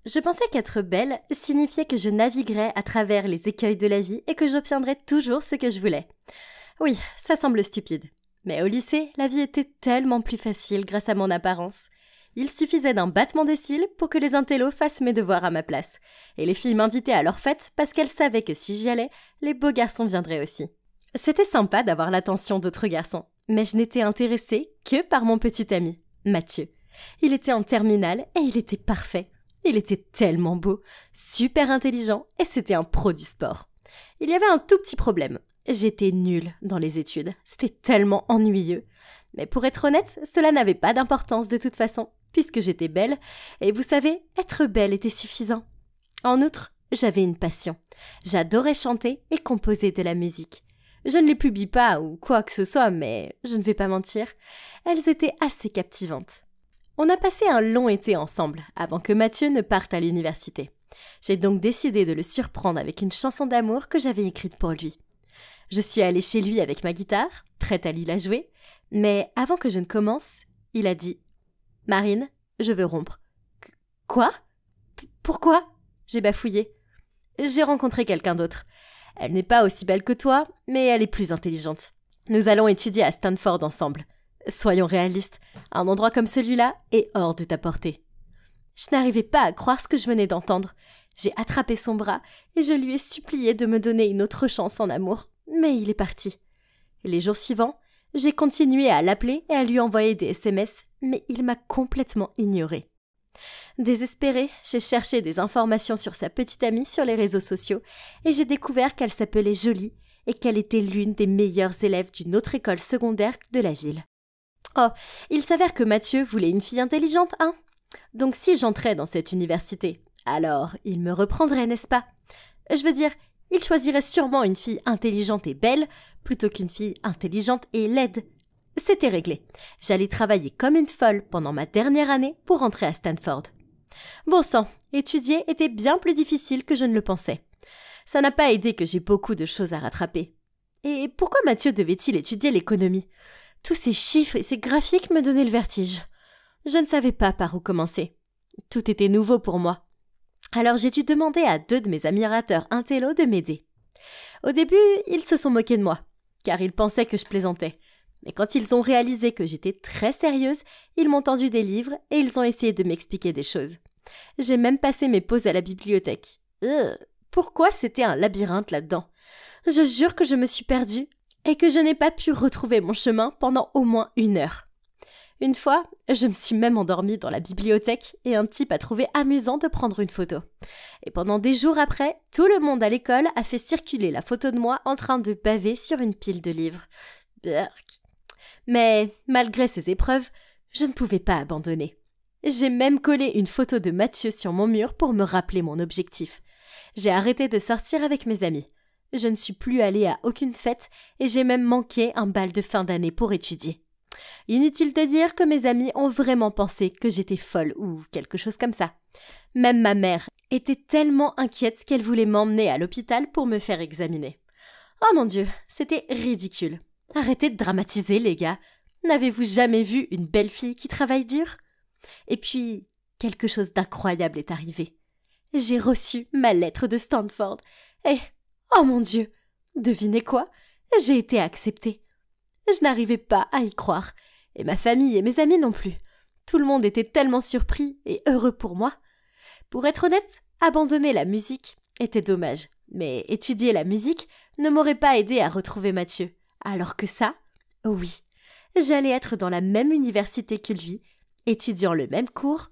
Je pensais qu'être belle signifiait que je naviguerais à travers les écueils de la vie et que j'obtiendrais toujours ce que je voulais. Oui, ça semble stupide. Mais au lycée, la vie était tellement plus facile grâce à mon apparence. Il suffisait d'un battement de cils pour que les intellos fassent mes devoirs à ma place. Et les filles m'invitaient à leur fête parce qu'elles savaient que si j'y allais, les beaux garçons viendraient aussi. C'était sympa d'avoir l'attention d'autres garçons, mais je n'étais intéressée que par mon petit ami, Mathieu. Il était en terminale et il était parfait. Il était tellement beau, super intelligent et c'était un pro du sport. Il y avait un tout petit problème. J'étais nulle dans les études. C'était tellement ennuyeux. Mais pour être honnête, cela n'avait pas d'importance de toute façon, puisque j'étais belle, et vous savez, être belle était suffisant. En outre, j'avais une passion. J'adorais chanter et composer de la musique. Je ne les publie pas ou quoi que ce soit, mais je ne vais pas mentir, elles étaient assez captivantes. On a passé un long été ensemble, avant que Mathieu ne parte à l'université. J'ai donc décidé de le surprendre avec une chanson d'amour que j'avais écrite pour lui. Je suis allée chez lui avec ma guitare, prête à lui la jouer, mais avant que je ne commence, il a dit « Marine, je veux rompre. »« Quoi ? Pourquoi ?» J'ai bafouillé. « J'ai rencontré quelqu'un d'autre. Elle n'est pas aussi belle que toi, mais elle est plus intelligente. Nous allons étudier à Stanford ensemble. Soyons réalistes, un endroit comme celui-là est hors de ta portée. » Je n'arrivais pas à croire ce que je venais d'entendre. J'ai attrapé son bras et je lui ai supplié de me donner une autre chance en amour, mais il est parti. Les jours suivants, j'ai continué à l'appeler et à lui envoyer des SMS, mais il m'a complètement ignorée. Désespérée, j'ai cherché des informations sur sa petite amie sur les réseaux sociaux et j'ai découvert qu'elle s'appelait Jolie et qu'elle était l'une des meilleures élèves d'une autre école secondaire de la ville. Oh, il s'avère que Mathieu voulait une fille intelligente, hein ? Donc si j'entrais dans cette université, alors il me reprendrait, n'est-ce pas ? Je veux dire, il choisirait sûrement une fille intelligente et belle plutôt qu'une fille intelligente et laide. C'était réglé. J'allais travailler comme une folle pendant ma dernière année pour rentrer à Stanford. Bon sang, étudier était bien plus difficile que je ne le pensais. Ça n'a pas aidé que j'ai beaucoup de choses à rattraper. Et pourquoi Mathieu devait-il étudier l'économie ? Tous ces chiffres et ces graphiques me donnaient le vertige. Je ne savais pas par où commencer. Tout était nouveau pour moi. Alors j'ai dû demander à 2 de mes admirateurs intello de m'aider. Au début, ils se sont moqués de moi, car ils pensaient que je plaisantais. Mais quand ils ont réalisé que j'étais très sérieuse, ils m'ont tendu des livres et ils ont essayé de m'expliquer des choses. J'ai même passé mes pauses à la bibliothèque. Pourquoi c'était un labyrinthe là-dedans ? Je jure que je me suis perdue et que je n'ai pas pu retrouver mon chemin pendant au moins 1 heure. Une fois, je me suis même endormie dans la bibliothèque et un type a trouvé amusant de prendre une photo. Et pendant des jours après, tout le monde à l'école a fait circuler la photo de moi en train de baver sur une pile de livres. Berk. Mais malgré ces épreuves, je ne pouvais pas abandonner. J'ai même collé une photo de Mathieu sur mon mur pour me rappeler mon objectif. J'ai arrêté de sortir avec mes amis. Je ne suis plus allée à aucune fête et j'ai même manqué un bal de fin d'année pour étudier. Inutile de dire que mes amis ont vraiment pensé que j'étais folle ou quelque chose comme ça. Même ma mère était tellement inquiète qu'elle voulait m'emmener à l'hôpital pour me faire examiner. Oh mon Dieu, c'était ridicule. Arrêtez de dramatiser, les gars. N'avez-vous jamais vu une belle fille qui travaille dur ? Et puis, quelque chose d'incroyable est arrivé. J'ai reçu ma lettre de Stanford et, oh mon Dieu, devinez quoi ? J'ai été acceptée. Je n'arrivais pas à y croire, et ma famille et mes amis non plus. Tout le monde était tellement surpris et heureux pour moi. Pour être honnête, abandonner la musique était dommage, mais étudier la musique ne m'aurait pas aidé à retrouver Mathieu. Alors que ça, oui, j'allais être dans la même université que lui, étudiant le même cours,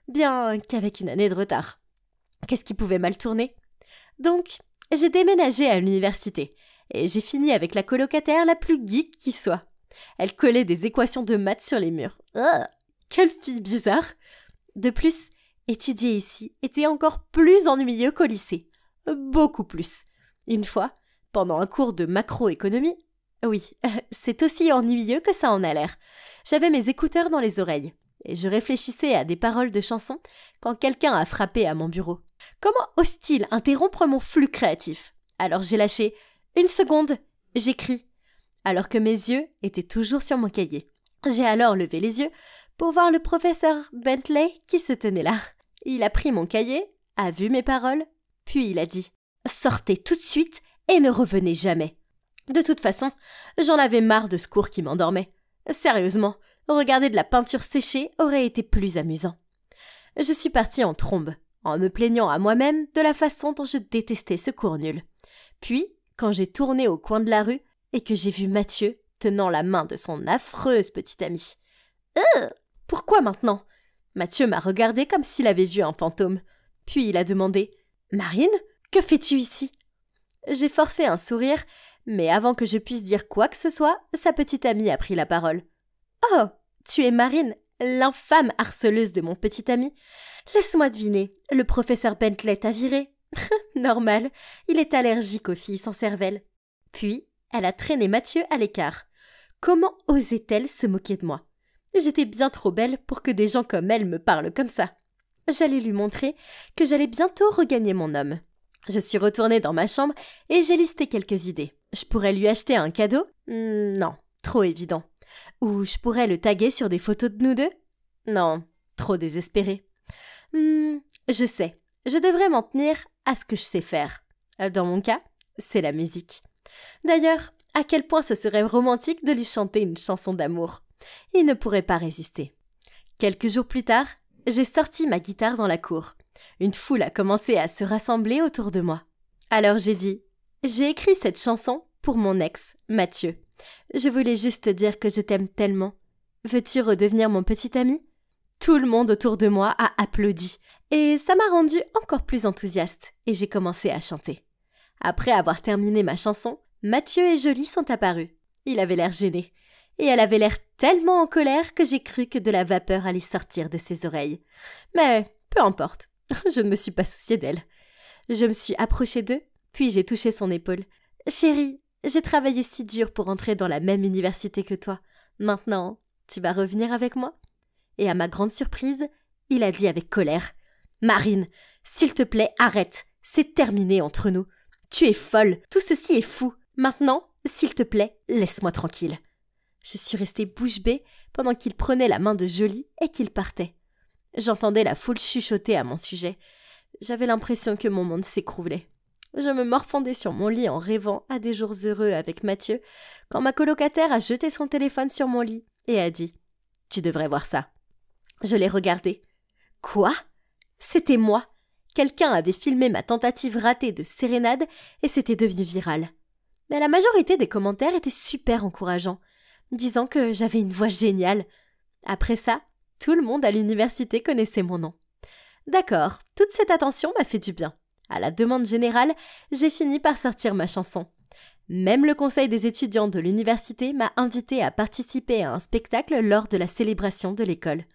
bien qu'avec 1 année de retard. Qu'est-ce qui pouvait mal tourner ? Donc, j'ai déménagé à l'université. Et j'ai fini avec la colocataire la plus geek qui soit. Elle collait des équations de maths sur les murs. Quelle fille bizarre ! De plus, étudier ici était encore plus ennuyeux qu'au lycée. Beaucoup plus. Une fois, pendant un cours de macroéconomie, oui, c'est aussi ennuyeux que ça en a l'air. J'avais mes écouteurs dans les oreilles et je réfléchissais à des paroles de chansons quand quelqu'un a frappé à mon bureau. Comment ose-t-il interrompre mon flux créatif ? Alors j'ai lâché « 1 seconde !» j'écris, alors que mes yeux étaient toujours sur mon cahier. J'ai alors levé les yeux pour voir le professeur Bentley qui se tenait là. Il a pris mon cahier, a vu mes paroles, puis il a dit « Sortez tout de suite et ne revenez jamais !» De toute façon, j'en avais marre de ce cours qui m'endormait. Sérieusement, regarder de la peinture séchée aurait été plus amusant. Je suis partie en trombe, en me plaignant à moi-même de la façon dont je détestais ce cours nul. Puis, quand j'ai tourné au coin de la rue et que j'ai vu Mathieu tenant la main de son affreuse petite amie. « Pourquoi maintenant ?» Mathieu m'a regardé comme s'il avait vu un fantôme. Puis il a demandé « Marine, que fais-tu ici ?» J'ai forcé un sourire, mais avant que je puisse dire quoi que ce soit, sa petite amie a pris la parole. « Oh, tu es Marine, l'infâme harceleuse de mon petit ami. Laisse-moi deviner, le professeur Bentley t'a viré. Normal, il est allergique aux filles sans cervelle. » Puis, elle a traîné Mathieu à l'écart. Comment osait-elle se moquer de moi? J'étais bien trop belle pour que des gens comme elle me parlent comme ça. J'allais lui montrer que j'allais bientôt regagner mon homme. Je suis retournée dans ma chambre et j'ai listé quelques idées. Je pourrais lui acheter un cadeau? Non, trop évident. Ou je pourrais le taguer sur des photos de nous deux? Non, trop désespéré. Je sais, je devrais m'en tenir à ce que je sais faire. Dans mon cas, c'est la musique. D'ailleurs, à quel point ce serait romantique de lui chanter une chanson d'amour. Il ne pourrait pas résister. Quelques jours plus tard, j'ai sorti ma guitare dans la cour. Une foule a commencé à se rassembler autour de moi. Alors j'ai dit « J'ai écrit cette chanson pour mon ex, Mathieu. Je voulais juste te dire que je t'aime tellement. Veux-tu redevenir mon petit ami ?» Tout le monde autour de moi a applaudi. Et ça m'a rendue encore plus enthousiaste et j'ai commencé à chanter. Après avoir terminé ma chanson, Mathieu et Jolie sont apparus. Il avait l'air gêné. Et elle avait l'air tellement en colère que j'ai cru que de la vapeur allait sortir de ses oreilles. Mais peu importe, je ne me suis pas souciée d'elle. Je me suis approchée d'eux, puis j'ai touché son épaule. « Chérie, j'ai travaillé si dur pour entrer dans la même université que toi. Maintenant, tu vas revenir avec moi ?» Et à ma grande surprise, il a dit avec colère « Marine, s'il te plaît, arrête. C'est terminé entre nous. Tu es folle, tout ceci est fou. Maintenant, s'il te plaît, laisse-moi tranquille. » Je suis restée bouche bée pendant qu'il prenait la main de Jolie et qu'il partait. J'entendais la foule chuchoter à mon sujet. J'avais l'impression que mon monde s'écroulait. Je me morfondais sur mon lit en rêvant à des jours heureux avec Mathieu quand ma colocataire a jeté son téléphone sur mon lit et a dit « Tu devrais voir ça. » Je l'ai regardé. Quoi? C'était moi. Quelqu'un avait filmé ma tentative ratée de sérénade et c'était devenu viral. Mais la majorité des commentaires étaient super encourageants, disant que j'avais une voix géniale. Après ça, tout le monde à l'université connaissait mon nom. D'accord, toute cette attention m'a fait du bien. À la demande générale, j'ai fini par sortir ma chanson. Même le conseil des étudiants de l'université m'a invité à participer à un spectacle lors de la célébration de l'école.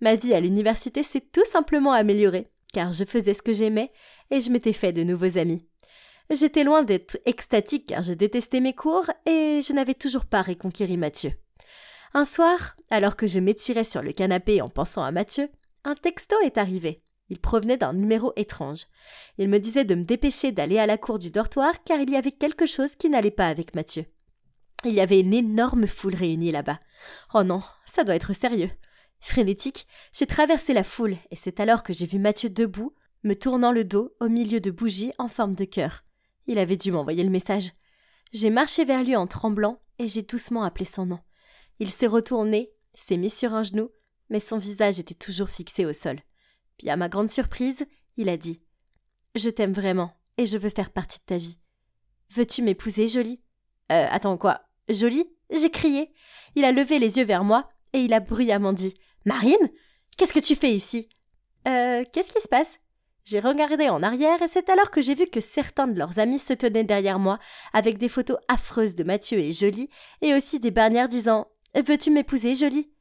Ma vie à l'université s'est tout simplement améliorée, car je faisais ce que j'aimais et je m'étais fait de nouveaux amis. J'étais loin d'être extatique car je détestais mes cours et je n'avais toujours pas reconquéri Mathieu. Un soir, alors que je m'étirais sur le canapé en pensant à Mathieu, un texto est arrivé. Il provenait d'un numéro étrange. Il me disait de me dépêcher d'aller à la cour du dortoir car il y avait quelque chose qui n'allait pas avec Mathieu. Il y avait une énorme foule réunie là-bas. Oh non, ça doit être sérieux. Frénétique, j'ai traversé la foule et c'est alors que j'ai vu Mathieu debout, me tournant le dos au milieu de bougies en forme de cœur. Il avait dû m'envoyer le message. J'ai marché vers lui en tremblant et j'ai doucement appelé son nom. Il s'est retourné, s'est mis sur un genou, mais son visage était toujours fixé au sol. Puis à ma grande surprise, il a dit « Je t'aime vraiment et je veux faire partie de ta vie. Veux-tu m'épouser, Jolie ?» Attends, quoi? Jolie? J'ai crié. Il a levé les yeux vers moi et il a bruyamment dit « Marine? Qu'est-ce que tu fais ici ?»« Qu'est-ce qui se passe ?» J'ai regardé en arrière et c'est alors que j'ai vu que certains de leurs amis se tenaient derrière moi avec des photos affreuses de Mathieu et Jolie et aussi des bannières disant « Veux-tu m'épouser, Jolie ?»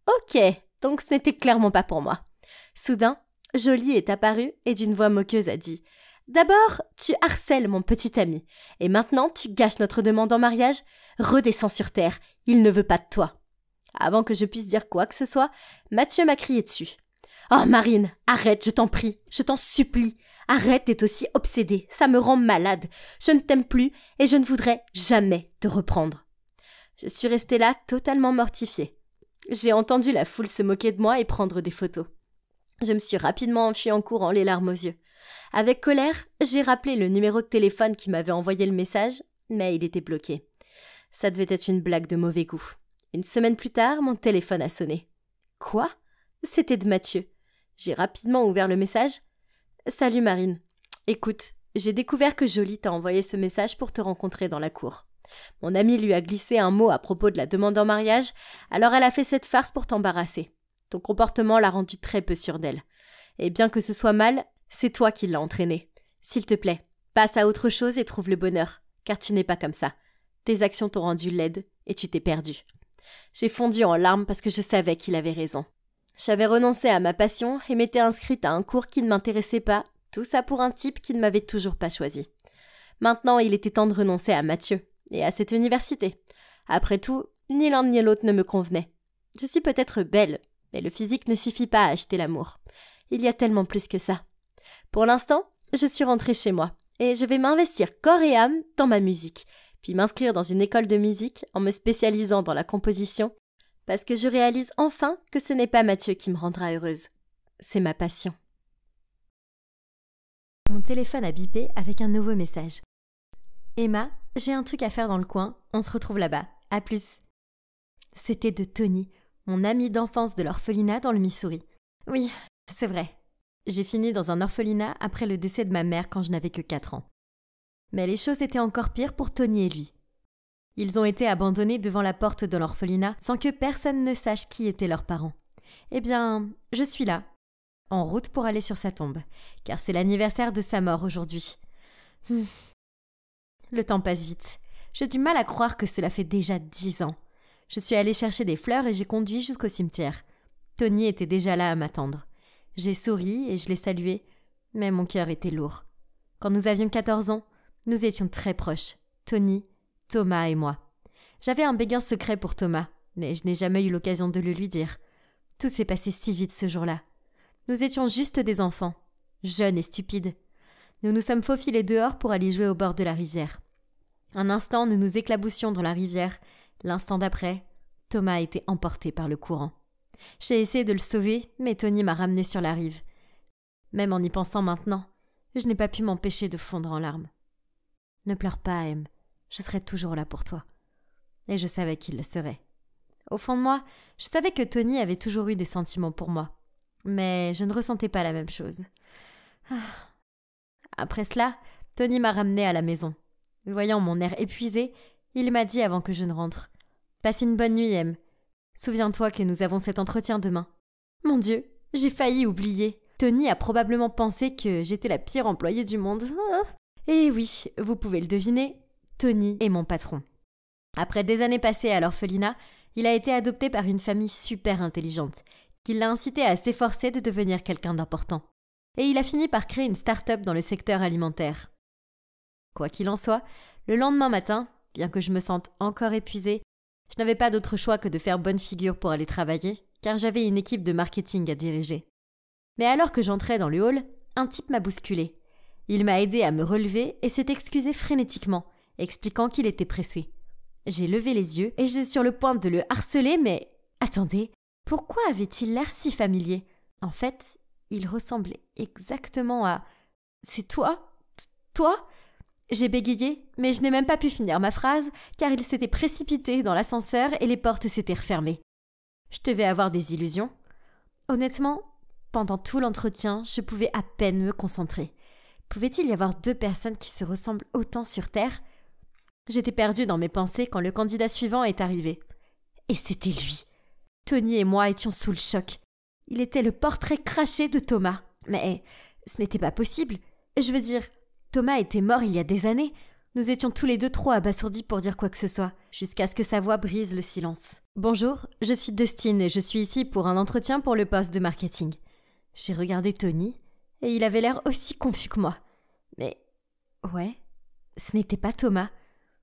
Ok, donc ce n'était clairement pas pour moi. Soudain, Jolie est apparue et d'une voix moqueuse a dit « D'abord, tu harcèles mon petit ami et maintenant tu gâches notre demande en mariage. Redescends sur terre, il ne veut pas de toi. » Avant que je puisse dire quoi que ce soit, Mathieu m'a crié dessus. « Oh Marine, arrête, je t'en prie, je t'en supplie. Arrête d'être aussi obsédée, ça me rend malade. Je ne t'aime plus et je ne voudrais jamais te reprendre. » Je suis restée là totalement mortifiée. J'ai entendu la foule se moquer de moi et prendre des photos. Je me suis rapidement enfuie en courant, les larmes aux yeux. Avec colère, j'ai rappelé le numéro de téléphone qui m'avait envoyé le message, mais il était bloqué. Ça devait être une blague de mauvais goût. Une semaine plus tard, mon téléphone a sonné. Quoi ? C'était de Mathieu. J'ai rapidement ouvert le message. « Salut Marine. Écoute, j'ai découvert que Jolie t'a envoyé ce message pour te rencontrer dans la cour. Mon amie lui a glissé un mot à propos de la demande en mariage, alors elle a fait cette farce pour t'embarrasser. Ton comportement l'a rendue très peu sûre d'elle. Et bien que ce soit mal, c'est toi qui l'as entraînée. S'il te plaît, passe à autre chose et trouve le bonheur, car tu n'es pas comme ça. Tes actions t'ont rendu laide et tu t'es perdue. » J'ai fondu en larmes parce que je savais qu'il avait raison. J'avais renoncé à ma passion et m'étais inscrite à un cours qui ne m'intéressait pas, tout ça pour un type qui ne m'avait toujours pas choisi. Maintenant, il était temps de renoncer à Mathieu et à cette université. Après tout, ni l'un ni l'autre ne me convenait. Je suis peut-être belle, mais le physique ne suffit pas à acheter l'amour. Il y a tellement plus que ça. Pour l'instant, je suis rentrée chez moi et je vais m'investir corps et âme dans ma musique, puis m'inscrire dans une école de musique en me spécialisant dans la composition, parce que je réalise enfin que ce n'est pas Mathieu qui me rendra heureuse. C'est ma passion. Mon téléphone a bipé avec un nouveau message. Emma, j'ai un truc à faire dans le coin, on se retrouve là-bas. À plus. C'était de Tony, mon ami d'enfance de l'orphelinat dans le Missouri. Oui, c'est vrai. J'ai fini dans un orphelinat après le décès de ma mère quand je n'avais que 4 ans. Mais les choses étaient encore pires pour Tony et lui. Ils ont été abandonnés devant la porte de l'orphelinat sans que personne ne sache qui étaient leurs parents. Eh bien, je suis là, en route pour aller sur sa tombe, car c'est l'anniversaire de sa mort aujourd'hui. Le temps passe vite. J'ai du mal à croire que cela fait déjà 10 ans. Je suis allée chercher des fleurs et j'ai conduit jusqu'au cimetière. Tony était déjà là à m'attendre. J'ai souri et je l'ai salué, mais mon cœur était lourd. Quand nous avions 14 ans, nous étions très proches, Tony, Thomas et moi. J'avais un béguin secret pour Thomas, mais je n'ai jamais eu l'occasion de le lui dire. Tout s'est passé si vite ce jour-là. Nous étions juste des enfants, jeunes et stupides. Nous nous sommes faufilés dehors pour aller jouer au bord de la rivière. Un instant, nous nous éclaboussions dans la rivière. L'instant d'après, Thomas a été emporté par le courant. J'ai essayé de le sauver, mais Tony m'a ramené sur la rive. Même en y pensant maintenant, je n'ai pas pu m'empêcher de fondre en larmes. Ne pleure pas, Em. Je serai toujours là pour toi. Et je savais qu'il le serait. Au fond de moi, je savais que Tony avait toujours eu des sentiments pour moi. Mais je ne ressentais pas la même chose. Après cela, Tony m'a ramenée à la maison. Voyant mon air épuisé, il m'a dit avant que je ne rentre. « Passe une bonne nuit, Em. Souviens-toi que nous avons cet entretien demain. » Mon Dieu, j'ai failli oublier. Tony a probablement pensé que j'étais la pire employée du monde. Et oui, vous pouvez le deviner, Tony est mon patron. Après des années passées à l'orphelinat, il a été adopté par une famille super intelligente, qui l'a incité à s'efforcer de devenir quelqu'un d'important. Et il a fini par créer une start-up dans le secteur alimentaire. Quoi qu'il en soit, le lendemain matin, bien que je me sente encore épuisée, je n'avais pas d'autre choix que de faire bonne figure pour aller travailler, car j'avais une équipe de marketing à diriger. Mais alors que j'entrais dans le hall, un type m'a bousculée. Il m'a aidé à me relever et s'est excusé frénétiquement, expliquant qu'il était pressé. J'ai levé les yeux et j'étais sur le point de le harceler, mais... Attendez, pourquoi avait-il l'air si familier ? En fait, il ressemblait exactement à... C'est toi ? Toi ? J'ai bégayé, mais je n'ai même pas pu finir ma phrase, car il s'était précipité dans l'ascenseur et les portes s'étaient refermées. Je devais avoir des illusions. Honnêtement, pendant tout l'entretien, je pouvais à peine me concentrer. Pouvait-il y avoir 2 personnes qui se ressemblent autant sur Terre ? J'étais perdue dans mes pensées quand le candidat suivant est arrivé. Et c'était lui. Tony et moi étions sous le choc. Il était le portrait craché de Thomas. Mais ce n'était pas possible. Je veux dire, Thomas était mort il y a des années. Nous étions tous les deux trop abasourdis pour dire quoi que ce soit, jusqu'à ce que sa voix brise le silence. « Bonjour, je suis Dustin et je suis ici pour un entretien pour le poste de marketing. » J'ai regardé Tony et il avait l'air aussi confus que moi. Mais, ouais, ce n'était pas Thomas.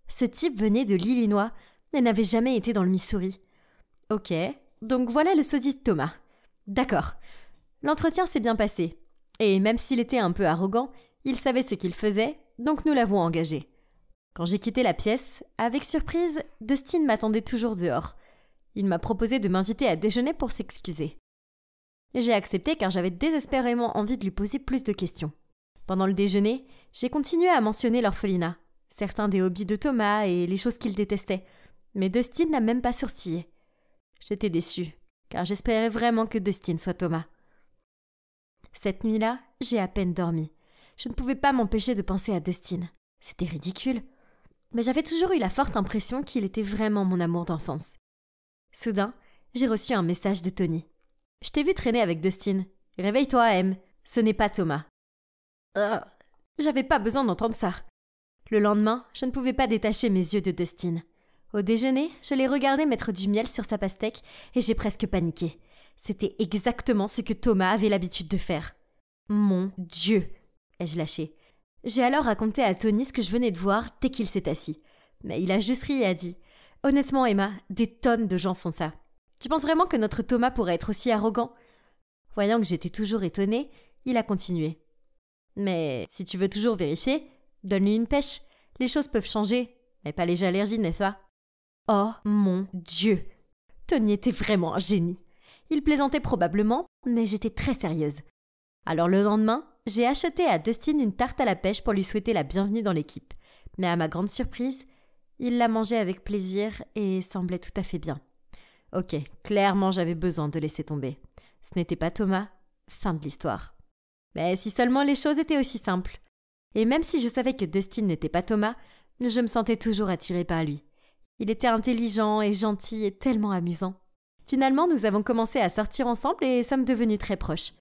Ce type venait de l'Illinois et n'avait jamais été dans le Missouri. Ok, donc voilà le sosie de Thomas. D'accord. L'entretien s'est bien passé. Et même s'il était un peu arrogant, il savait ce qu'il faisait, donc nous l'avons engagé. Quand j'ai quitté la pièce, avec surprise, Dustin m'attendait toujours dehors. Il m'a proposé de m'inviter à déjeuner pour s'excuser. J'ai accepté car j'avais désespérément envie de lui poser plus de questions. Pendant le déjeuner, j'ai continué à mentionner l'orphelinat, certains des hobbies de Thomas et les choses qu'il détestait, mais Dustin n'a même pas sourcillé. J'étais déçue, car j'espérais vraiment que Dustin soit Thomas. Cette nuit-là, j'ai à peine dormi. Je ne pouvais pas m'empêcher de penser à Dustin. C'était ridicule. Mais j'avais toujours eu la forte impression qu'il était vraiment mon amour d'enfance. Soudain, j'ai reçu un message de Tony. « Je t'ai vu traîner avec Dustin. Réveille-toi, M. Ce n'est pas Thomas. » J'avais pas besoin d'entendre ça. Le lendemain, je ne pouvais pas détacher mes yeux de Dustin. Au déjeuner, je l'ai regardé mettre du miel sur sa pastèque et j'ai presque paniqué. C'était exactement ce que Thomas avait l'habitude de faire. « Mon Dieu !» ai-je lâché. J'ai alors raconté à Tony ce que je venais de voir dès qu'il s'est assis. Mais il a juste ri et a dit « Honnêtement, Emma, des tonnes de gens font ça. Tu penses vraiment que notre Thomas pourrait être aussi arrogant ?» Voyant que j'étais toujours étonnée, il a continué. « Mais si tu veux toujours vérifier, donne-lui une pêche. Les choses peuvent changer, mais pas les allergies, n'est-ce pas ?» Oh mon Dieu! Tony était vraiment un génie. Il plaisantait probablement, mais j'étais très sérieuse. Alors le lendemain, j'ai acheté à Dustin une tarte à la pêche pour lui souhaiter la bienvenue dans l'équipe. Mais à ma grande surprise, il la mangeait avec plaisir et semblait tout à fait bien. Ok, clairement j'avais besoin de laisser tomber. Ce n'était pas Thomas, fin de l'histoire. Mais si seulement les choses étaient aussi simples. Et même si je savais que Dustin n'était pas Thomas, je me sentais toujours attirée par lui. Il était intelligent et gentil et tellement amusant. Finalement, nous avons commencé à sortir ensemble et sommes devenus très proches.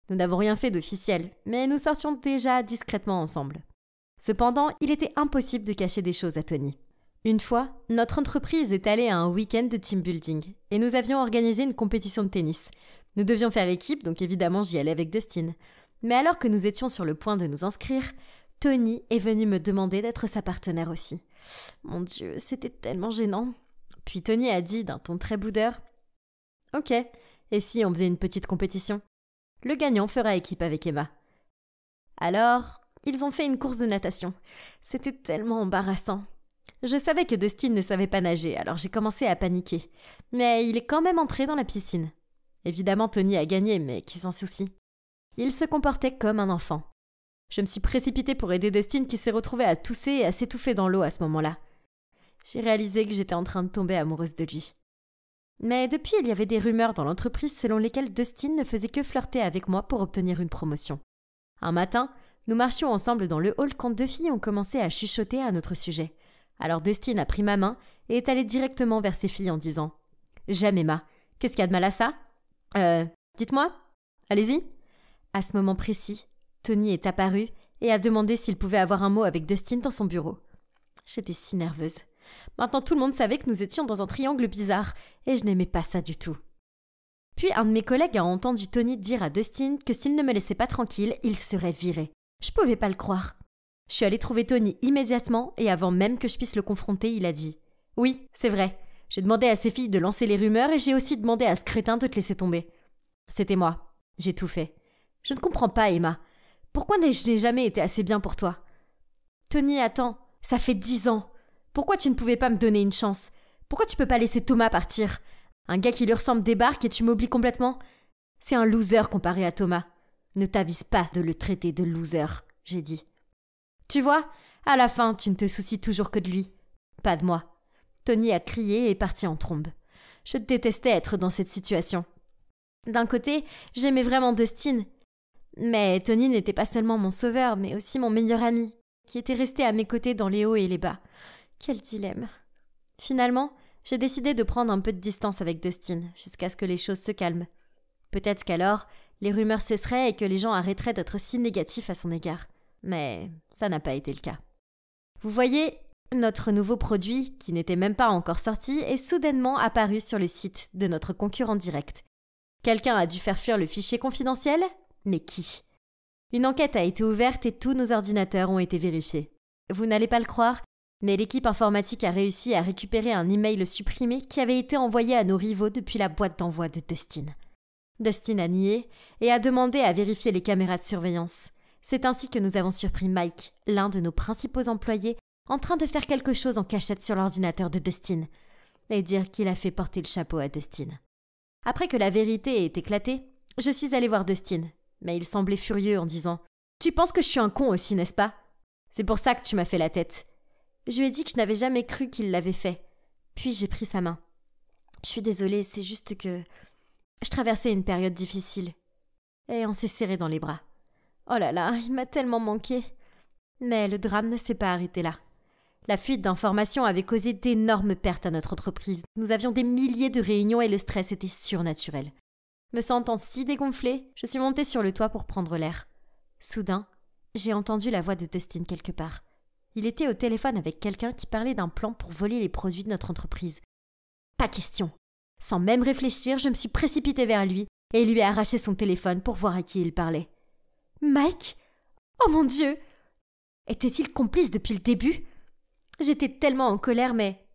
Nous n'avons rien fait d'officiel, mais nous sortions déjà discrètement ensemble. Cependant, il était impossible de cacher des choses à Tony. Une fois, notre entreprise est allée à un week-end de team building et nous avions organisé une compétition de tennis. Nous devions faire équipe, donc évidemment j'y allais avec Dustin. Mais alors que nous étions sur le point de nous inscrire, Tony est venu me demander d'être sa partenaire aussi. Mon Dieu, c'était tellement gênant. Puis Tony a dit d'un ton très boudeur « Ok, et si on faisait une petite compétition ? Le gagnant fera équipe avec Emma. » Alors, ils ont fait une course de natation. C'était tellement embarrassant. Je savais que Dustin ne savait pas nager, alors j'ai commencé à paniquer. Mais il est quand même entré dans la piscine. Évidemment, Tony a gagné, mais qui s'en soucie ? Il se comportait comme un enfant. Je me suis précipitée pour aider Dustin qui s'est retrouvé à tousser et à s'étouffer dans l'eau à ce moment-là. J'ai réalisé que j'étais en train de tomber amoureuse de lui. Mais depuis, il y avait des rumeurs dans l'entreprise selon lesquelles Dustin ne faisait que flirter avec moi pour obtenir une promotion. Un matin, nous marchions ensemble dans le hall quand deux filles ont commencé à chuchoter à notre sujet. Alors Dustin a pris ma main et est allé directement vers ces filles en disant « J'aime Emma. Qu'est-ce qu'il y a de mal à ça ? Dites-moi. Allez-y. » À ce moment précis, Tony est apparu et a demandé s'il pouvait avoir un mot avec Dustin dans son bureau. J'étais si nerveuse. Maintenant, tout le monde savait que nous étions dans un triangle bizarre et je n'aimais pas ça du tout. Puis un de mes collègues a entendu Tony dire à Dustin que s'il ne me laissait pas tranquille, il serait viré. Je pouvais pas le croire. Je suis allée trouver Tony immédiatement et avant même que je puisse le confronter, il a dit « Oui, c'est vrai. J'ai demandé à ces filles de lancer les rumeurs et j'ai aussi demandé à ce crétin de te laisser tomber. C'était moi. J'ai tout fait. Je ne comprends pas, Emma. Pourquoi je n'ai jamais été assez bien pour toi ? Tony, attends, ça fait 10 ans. Pourquoi tu ne pouvais pas me donner une chance ? Pourquoi tu peux pas laisser Thomas partir ? Un gars qui lui ressemble débarque et tu m'oublies complètement ? C'est un loser comparé à Thomas. Ne t'avise pas de le traiter de loser, j'ai dit. Tu vois, à la fin, tu ne te soucies toujours que de lui. Pas de moi. Tony a crié et est parti en trombe. Je détestais être dans cette situation. D'un côté, j'aimais vraiment Dustin. Mais Tony n'était pas seulement mon sauveur, mais aussi mon meilleur ami, qui était resté à mes côtés dans les hauts et les bas. Quel dilemme. Finalement, j'ai décidé de prendre un peu de distance avec Dustin, jusqu'à ce que les choses se calment. Peut-être qu'alors, les rumeurs cesseraient et que les gens arrêteraient d'être si négatifs à son égard. Mais ça n'a pas été le cas. Vous voyez, notre nouveau produit, qui n'était même pas encore sorti, est soudainement apparu sur le site de notre concurrent direct. Quelqu'un a dû faire fuir le fichier confidentiel ? Mais qui ? Une enquête a été ouverte et tous nos ordinateurs ont été vérifiés. Vous n'allez pas le croire, mais l'équipe informatique a réussi à récupérer un email supprimé qui avait été envoyé à nos rivaux depuis la boîte d'envoi de Dustin. Dustin a nié et a demandé à vérifier les caméras de surveillance. C'est ainsi que nous avons surpris Mike, l'un de nos principaux employés, en train de faire quelque chose en cachette sur l'ordinateur de Dustin, et dire qu'il a fait porter le chapeau à Dustin. Après que la vérité ait éclaté, Je suis allée voir Dustin, mais il semblait furieux en disant « Tu penses que je suis un con aussi, n'est-ce pas? C'est pour ça que tu m'as fait la tête. » Je lui ai dit que je n'avais jamais cru qu'il l'avait fait. Puis j'ai pris sa main. « Je suis désolée, c'est juste que je traversais une période difficile. » Et on s'est serré dans les bras. Oh là là, il m'a tellement manqué. Mais le drame ne s'est pas arrêté là. La fuite d'informations avait causé d'énormes pertes à notre entreprise. Nous avions des milliers de réunions et le stress était surnaturel. Me sentant si dégonflée, je suis montée sur le toit pour prendre l'air. Soudain, j'ai entendu la voix de Dustin quelque part. Il était au téléphone avec quelqu'un qui parlait d'un plan pour voler les produits de notre entreprise. Pas question. Sans même réfléchir, je me suis précipitée vers lui et lui ai arraché son téléphone pour voir à qui il parlait. Mike ? Oh mon Dieu ! Était-il complice depuis le début ? J'étais tellement en colère, mais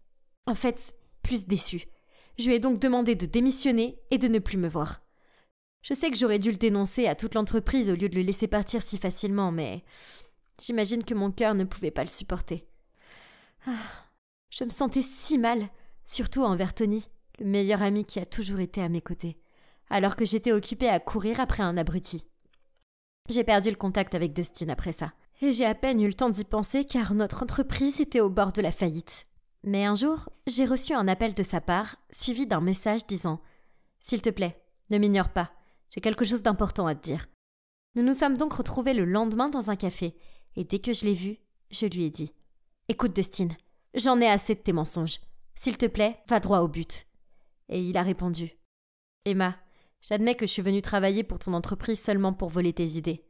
en fait, plus déçue. Je lui ai donc demandé de démissionner et de ne plus me voir. Je sais que j'aurais dû le dénoncer à toute l'entreprise au lieu de le laisser partir si facilement, mais j'imagine que mon cœur ne pouvait pas le supporter. Je me sentais si mal, surtout envers Tony, le meilleur ami qui a toujours été à mes côtés, alors que j'étais occupée à courir après un abruti. J'ai perdu le contact avec Dustin après ça, et j'ai à peine eu le temps d'y penser car notre entreprise était au bord de la faillite. Mais un jour, j'ai reçu un appel de sa part, suivi d'un message disant « S'il te plaît, ne m'ignore pas, j'ai quelque chose d'important à te dire. » Nous nous sommes donc retrouvés le lendemain dans un café, et dès que je l'ai vu, je lui ai dit « Écoute Dustin, j'en ai assez de tes mensonges. S'il te plaît, va droit au but. » Et il a répondu « Emma, j'admets que je suis venue travailler pour ton entreprise seulement pour voler tes idées.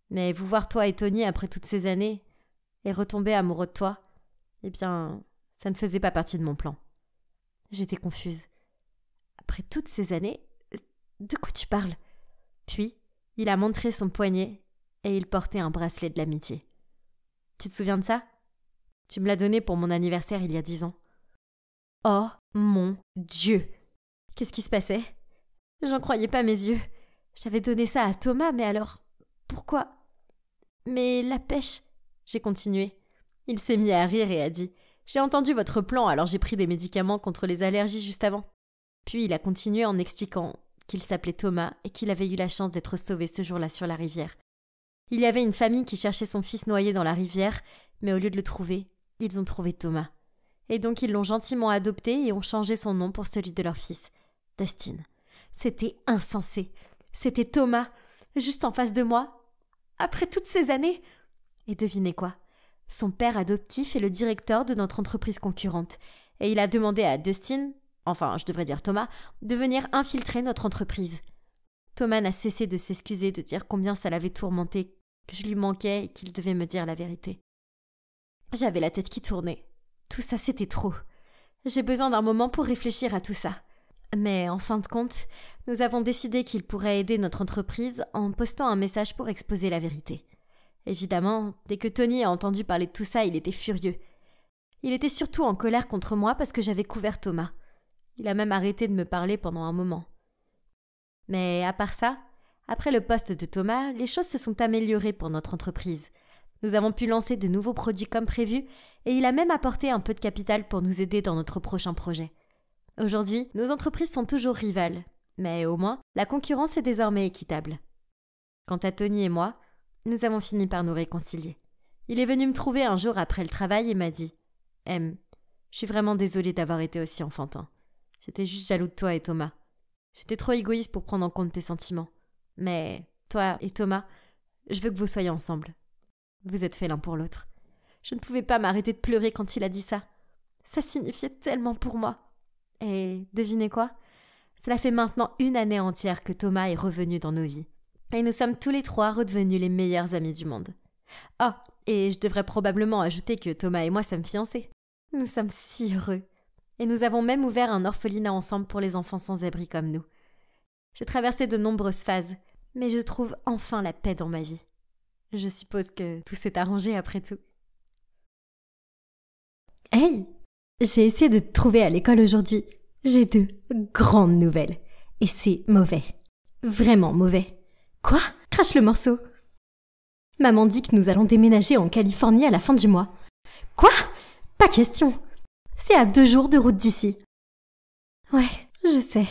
Mais vous voir toi et Tony après toutes ces années, et retomber amoureux de toi, eh bien, ça ne faisait pas partie de mon plan. » J'étais confuse. Après toutes ces années, de quoi tu parles ? Puis, il a montré son poignet et il portait un bracelet de l'amitié. Tu te souviens de ça ? Tu me l'as donné pour mon anniversaire il y a 10 ans. Oh mon Dieu ! Qu'est-ce qui se passait ? J'en croyais pas mes yeux. J'avais donné ça à Thomas, mais alors, pourquoi ? Mais la pêche, j'ai continué. Il s'est mis à rire et a dit « J'ai entendu votre plan, alors j'ai pris des médicaments contre les allergies juste avant. » Puis il a continué en expliquant qu'il s'appelait Thomas et qu'il avait eu la chance d'être sauvé ce jour-là sur la rivière. Il y avait une famille qui cherchait son fils noyé dans la rivière, mais au lieu de le trouver, ils ont trouvé Thomas. Et donc ils l'ont gentiment adopté et ont changé son nom pour celui de leur fils, Dustin. C'était insensé. C'était Thomas, juste en face de moi, après toutes ces années. Et devinez quoi ? Son père adoptif est le directeur de notre entreprise concurrente. Et il a demandé à Dustin, enfin je devrais dire Thomas, de venir infiltrer notre entreprise. Thomas n'a cessé de s'excuser, de dire combien ça l'avait tourmenté, que je lui manquais et qu'il devait me dire la vérité. J'avais la tête qui tournait. Tout ça, c'était trop. J'ai besoin d'un moment pour réfléchir à tout ça. Mais en fin de compte, nous avons décidé qu'il pourrait aider notre entreprise en postant un message pour exposer la vérité. Évidemment, dès que Tony a entendu parler de tout ça, il était furieux. Il était surtout en colère contre moi parce que j'avais couvert Thomas. Il a même arrêté de me parler pendant un moment. Mais à part ça, après le poste de Thomas, les choses se sont améliorées pour notre entreprise. Nous avons pu lancer de nouveaux produits comme prévu et il a même apporté un peu de capital pour nous aider dans notre prochain projet. Aujourd'hui, nos entreprises sont toujours rivales, mais au moins, la concurrence est désormais équitable. Quant à Tony et moi, nous avons fini par nous réconcilier. Il est venu me trouver un jour après le travail et m'a dit « Em, je suis vraiment désolée d'avoir été aussi enfantin. J'étais juste jaloux de toi et Thomas. J'étais trop égoïste pour prendre en compte tes sentiments. Mais toi et Thomas, je veux que vous soyez ensemble. Vous êtes faits l'un pour l'autre. » Je ne pouvais pas m'arrêter de pleurer quand il a dit ça. Ça signifiait tellement pour moi. Et devinez quoi ? Cela fait maintenant 1 année entière que Thomas est revenu dans nos vies. Et nous sommes tous les 3 redevenus les meilleurs amis du monde. Oh, et je devrais probablement ajouter que Thomas et moi sommes fiancés. Nous sommes si heureux. Et nous avons même ouvert un orphelinat ensemble pour les enfants sans abri comme nous. J'ai traversé de nombreuses phases, mais je trouve enfin la paix dans ma vie. Je suppose que tout s'est arrangé après tout. Hey! J'ai essayé de te trouver à l'école aujourd'hui. J'ai 2 grandes nouvelles. Et c'est mauvais. Vraiment mauvais. Quoi ? Crache le morceau. Maman dit que nous allons déménager en Californie à la fin du mois. Quoi ? Pas question. C'est à 2 jours de route d'ici. Ouais, je sais.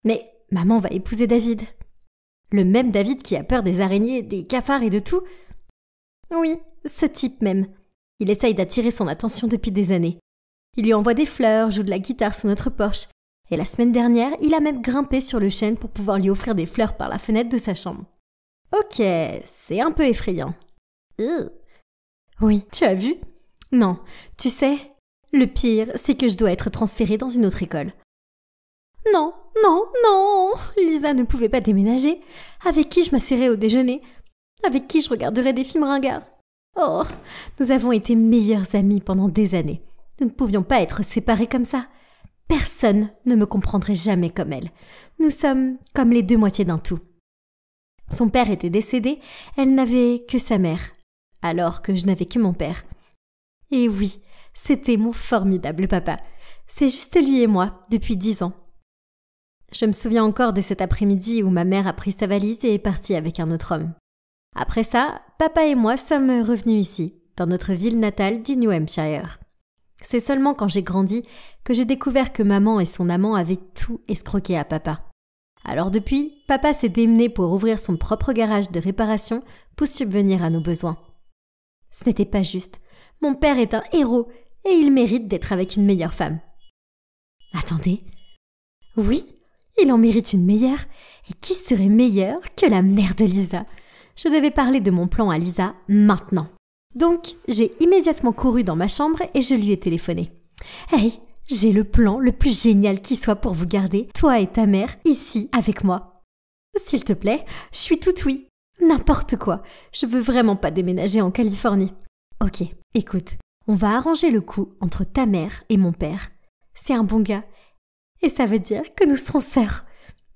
Mais maman va épouser David. Le même David qui a peur des araignées, des cafards et de tout. Oui, ce type même. Il essaye d'attirer son attention depuis des années. Il lui envoie des fleurs, joue de la guitare sous notre porche. Et la semaine dernière, il a même grimpé sur le chêne pour pouvoir lui offrir des fleurs par la fenêtre de sa chambre. Ok, c'est un peu effrayant. Oui, tu as vu? Non, tu sais, le pire, c'est que je dois être transférée dans une autre école. Non, non, non! Lisa ne pouvait pas déménager. Avec qui je m'asserais au déjeuner? Avec qui je regarderais des films ringards? Oh, nous avons été meilleures amies pendant des années. Nous ne pouvions pas être séparés comme ça. Personne ne me comprendrait jamais comme elle. Nous sommes comme les deux moitiés d'un tout. Son père était décédé, elle n'avait que sa mère, alors que je n'avais que mon père. Et oui, c'était mon formidable papa. C'est juste lui et moi, depuis 10 ans. Je me souviens encore de cet après-midi où ma mère a pris sa valise et est partie avec un autre homme. Après ça, papa et moi sommes revenus ici, dans notre ville natale du New Hampshire. C'est seulement quand j'ai grandi que j'ai découvert que maman et son amant avaient tout escroqué à papa. Alors depuis, papa s'est démené pour ouvrir son propre garage de réparation pour subvenir à nos besoins. Ce n'était pas juste. Mon père est un héros et il mérite d'être avec une meilleure femme. Attendez. Oui, il en mérite une meilleure. Et qui serait meilleure que la mère de Lisa? Je devais parler de mon plan à Lisa maintenant. Donc, j'ai immédiatement couru dans ma chambre et je lui ai téléphoné. « Hey, j'ai le plan le plus génial qui soit pour vous garder, toi et ta mère, ici avec moi. S'il te plaît, je suis toute oui. N'importe quoi. Je veux vraiment pas déménager en Californie. Ok, écoute, on va arranger le coup entre ta mère et mon père. C'est un bon gars. Et ça veut dire que nous serons sœurs.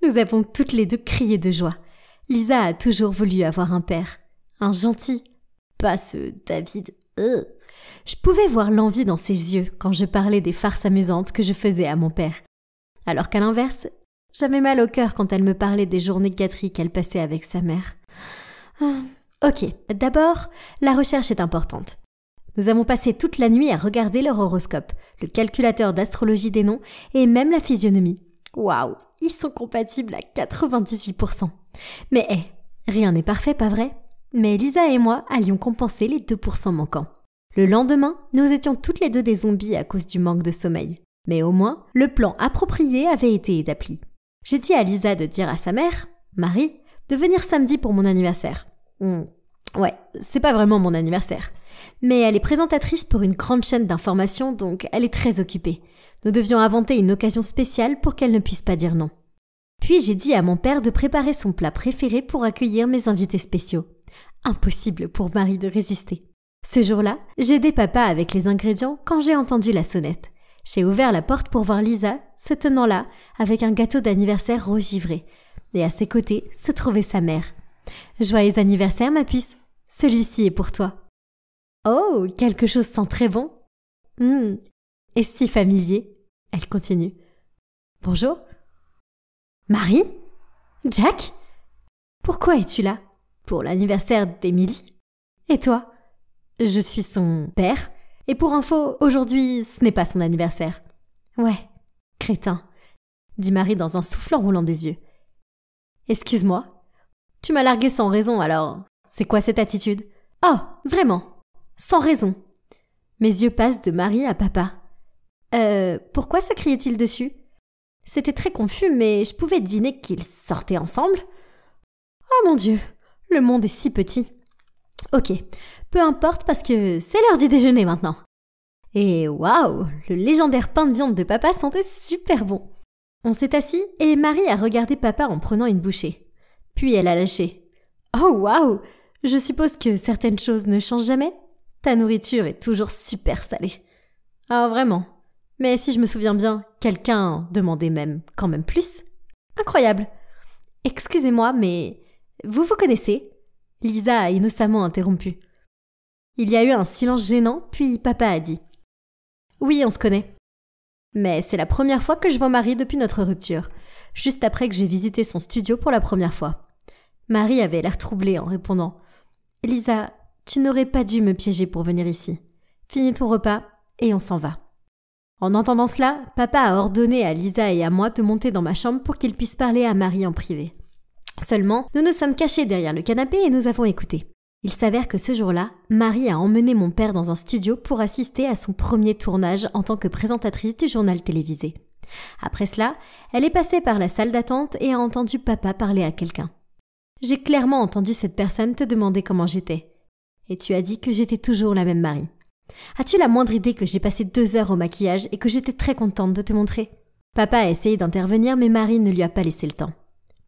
Nous avons toutes les deux crié de joie. Lisa a toujours voulu avoir un père. Un gentil. Pas ce David. Je pouvais voir l'envie dans ses yeux quand je parlais des farces amusantes que je faisais à mon père. Alors qu'à l'inverse, j'avais mal au cœur quand elle me parlait des journées gâteries qu'elle passait avec sa mère. Ok, d'abord, la recherche est importante. Nous avons passé toute la nuit à regarder leur horoscope, le calculateur d'astrologie des noms et même la physionomie. Waouh, ils sont compatibles à 98%. Mais rien n'est parfait, pas vrai? Mais Lisa et moi allions compenser les 2% manquants. Le lendemain, nous étions toutes les deux des zombies à cause du manque de sommeil. Mais au moins, le plan approprié avait été établi. J'ai dit à Lisa de dire à sa mère, Marie, de venir samedi pour mon anniversaire. Ouais, c'est pas vraiment mon anniversaire. Mais elle est présentatrice pour une grande chaîne d'information, donc elle est très occupée. Nous devions inventer une occasion spéciale pour qu'elle ne puisse pas dire non. Puis j'ai dit à mon père de préparer son plat préféré pour accueillir mes invités spéciaux. Impossible pour Marie de résister. Ce jour-là, j'ai aidé papa avec les ingrédients quand j'ai entendu la sonnette. J'ai ouvert la porte pour voir Lisa, se tenant là, avec un gâteau d'anniversaire rose givré. Et à ses côtés se trouvait sa mère. « Joyeux anniversaire, ma puce. Celui-ci est pour toi. » Oh, quelque chose sent très bon. Et si familier. Elle continue. « Bonjour. Marie? Jack? Pourquoi es-tu là? Pour l'anniversaire d'Émilie? Et toi? Je suis son père. Et pour info, aujourd'hui, ce n'est pas son anniversaire. Ouais, crétin, dit Marie dans un souffle en roulant des yeux. Excuse-moi. Tu m'as largué sans raison, alors c'est quoi cette attitude? Oh, vraiment? Sans raison. Mes yeux passent de Marie à papa. Pourquoi se criait-il dessus? C'était très confus, mais je pouvais deviner qu'ils sortaient ensemble. Oh mon Dieu, le monde est si petit. Ok, peu importe parce que c'est l'heure du déjeuner maintenant. Et waouh, le légendaire pain de viande de papa sentait super bon. On s'est assis et Marie a regardé papa en prenant une bouchée. Puis elle a lâché. Oh waouh, je suppose que certaines choses ne changent jamais? Ta nourriture est toujours super salée. Ah vraiment? Mais si je me souviens bien, quelqu'un demandait même quand même plus. Incroyable. Excusez-moi, mais vous vous connaissez? Lisa a innocemment interrompu. Il y a eu un silence gênant, puis papa a dit. Oui, on se connaît. Mais c'est la première fois que je vois Marie depuis notre rupture, juste après que j'ai visité son studio pour la première fois. Marie avait l'air troublée en répondant. Lisa, tu n'aurais pas dû me piéger pour venir ici. Finis ton repas et on s'en va. En entendant cela, papa a ordonné à Lisa et à moi de monter dans ma chambre pour qu'il puisse parler à Marie en privé. Seulement, nous nous sommes cachés derrière le canapé et nous avons écouté. Il s'avère que ce jour-là, Marie a emmené mon père dans un studio pour assister à son premier tournage en tant que présentatrice du journal télévisé. Après cela, elle est passée par la salle d'attente et a entendu papa parler à quelqu'un. J'ai clairement entendu cette personne te demander comment j'étais. Et tu as dit que j'étais toujours la même Marie. As-tu la moindre idée que j'ai passé 2 heures au maquillage et que j'étais très contente de te montrer? Papa a essayé d'intervenir mais Marie ne lui a pas laissé le temps.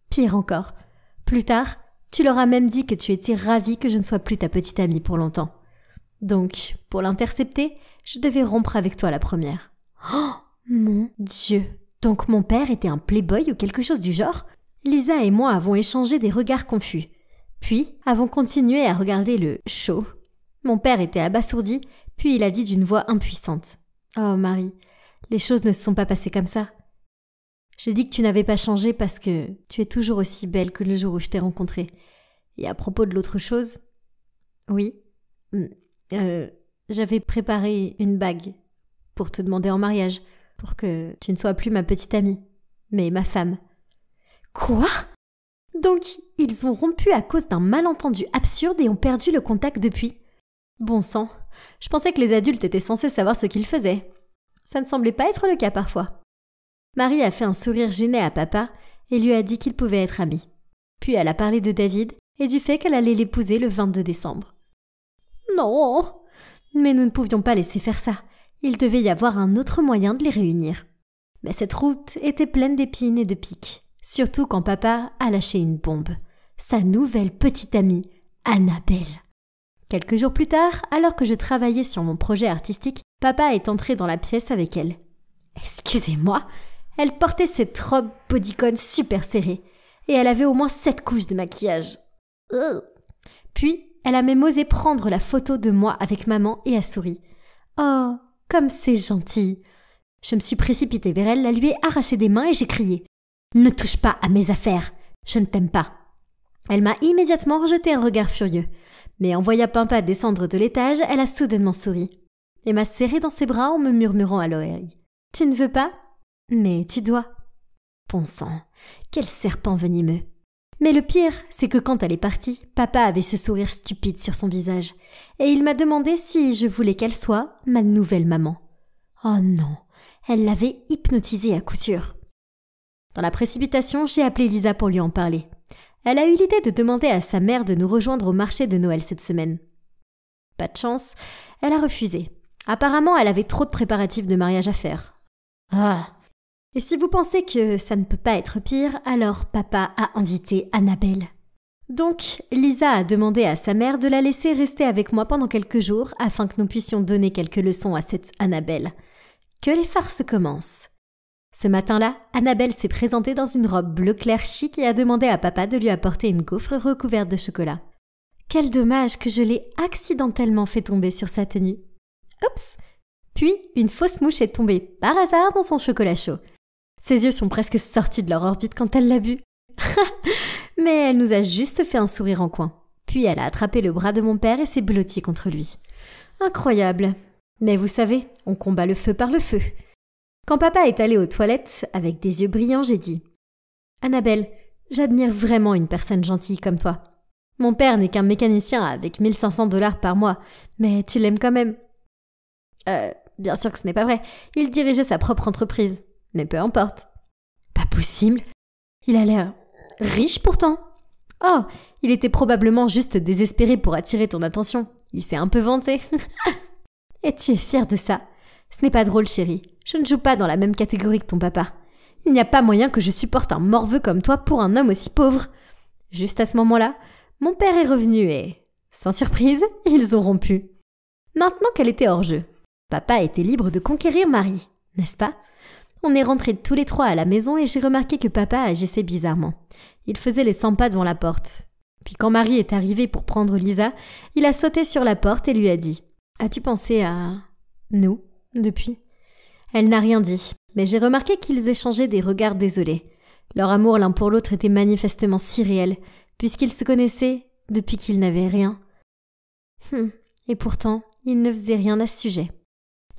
Pire encore, plus tard, tu leur as même dit que tu étais ravie que je ne sois plus ta petite amie pour longtemps. Donc, pour l'intercepter, je devais rompre avec toi la première. Oh, mon Dieu! Donc mon père était un playboy ou quelque chose du genre? Lisa et moi avons échangé des regards confus. Puis, avons continué à regarder le show. Mon père était abasourdi, puis il a dit d'une voix impuissante. « Oh Marie, les choses ne se sont pas passées comme ça. J'ai dit que tu n'avais pas changé parce que tu es toujours aussi belle que le jour où je t'ai rencontrée. Et à propos de l'autre chose, oui, j'avais préparé une bague pour te demander en mariage, pour que tu ne sois plus ma petite amie, mais ma femme. » Quoi? Donc, ils ont rompu à cause d'un malentendu absurde et ont perdu le contact depuis. Bon sang, je pensais que les adultes étaient censés savoir ce qu'ils faisaient. Ça ne semblait pas être le cas parfois. Marie a fait un sourire gêné à papa et lui a dit qu'ils pouvaient être amis. Puis elle a parlé de David et du fait qu'elle allait l'épouser le 22 décembre. Non! Mais nous ne pouvions pas laisser faire ça. Il devait y avoir un autre moyen de les réunir. Mais cette route était pleine d'épines et de pics, surtout quand papa a lâché une bombe. Sa nouvelle petite amie, Annabelle. Quelques jours plus tard, alors que je travaillais sur mon projet artistique, papa est entré dans la pièce avec elle. Excusez-moi, elle portait cette robe bodycon super serrée et elle avait au moins 7 couches de maquillage. Puis, elle a même osé prendre la photo de moi avec maman et a souri. Oh, comme c'est gentil. Je me suis précipitée vers elle, la lui ai arraché des mains et j'ai crié « Ne touche pas à mes affaires, je ne t'aime pas !» Elle m'a immédiatement rejeté un regard furieux. Mais en voyant papa descendre de l'étage, elle a soudainement souri et m'a serré dans ses bras en me murmurant à l'oreille. « Tu ne veux pas? Mais tu dois. » Bon sang, quel serpent venimeux. Mais le pire, c'est que quand elle est partie, papa avait ce sourire stupide sur son visage et il m'a demandé si je voulais qu'elle soit ma nouvelle maman. Oh non, elle l'avait hypnotisée à coup sûr. Dans la précipitation, j'ai appelé Lisa pour lui en parler. Elle a eu l'idée de demander à sa mère de nous rejoindre au marché de Noël cette semaine. Pas de chance, elle a refusé. Apparemment, elle avait trop de préparatifs de mariage à faire. Ah! Et si vous pensez que ça ne peut pas être pire, alors papa a invité Annabelle. Donc, Lisa a demandé à sa mère de la laisser rester avec moi pendant quelques jours afin que nous puissions donner quelques leçons à cette Annabelle. Que les farces commencent. Ce matin-là, Annabelle s'est présentée dans une robe bleu clair chic et a demandé à papa de lui apporter une gaufre recouverte de chocolat. Quel dommage que je l'ai accidentellement fait tomber sur sa tenue. Oups! Puis, une fausse mouche est tombée par hasard dans son chocolat chaud. Ses yeux sont presque sortis de leur orbite quand elle l'a bu. Mais elle nous a juste fait un sourire en coin. Puis elle a attrapé le bras de mon père et s'est blottie contre lui. Incroyable. Mais vous savez, on combat le feu par le feu. Quand papa est allé aux toilettes, avec des yeux brillants, j'ai dit « Annabelle, j'admire vraiment une personne gentille comme toi. Mon père n'est qu'un mécanicien avec 1 500 $ par mois, mais tu l'aimes quand même. » Bien sûr que ce n'est pas vrai. Il dirigeait sa propre entreprise. Mais peu importe. Pas possible. Il a l'air riche pourtant. Oh, il était probablement juste désespéré pour attirer ton attention. Il s'est un peu vanté. Et tu es fière de ça. Ce n'est pas drôle, chérie. Je ne joue pas dans la même catégorie que ton papa. Il n'y a pas moyen que je supporte un morveux comme toi pour un homme aussi pauvre. Juste à ce moment-là, mon père est revenu et, sans surprise, ils ont rompu. Maintenant qu'elle était hors jeu, papa était libre de conquérir Marie, n'est-ce pas? On est rentrés tous les 3 à la maison et j'ai remarqué que papa agissait bizarrement. Il faisait les 100 pas devant la porte. Puis quand Marie est arrivée pour prendre Lisa, il a sauté sur la porte et lui a dit « As-tu pensé à nous depuis ?» Elle n'a rien dit, mais j'ai remarqué qu'ils échangeaient des regards désolés. Leur amour l'un pour l'autre était manifestement si réel, puisqu'ils se connaissaient depuis qu'ils n'avaient rien. Et pourtant, ils ne faisaient rien à ce sujet.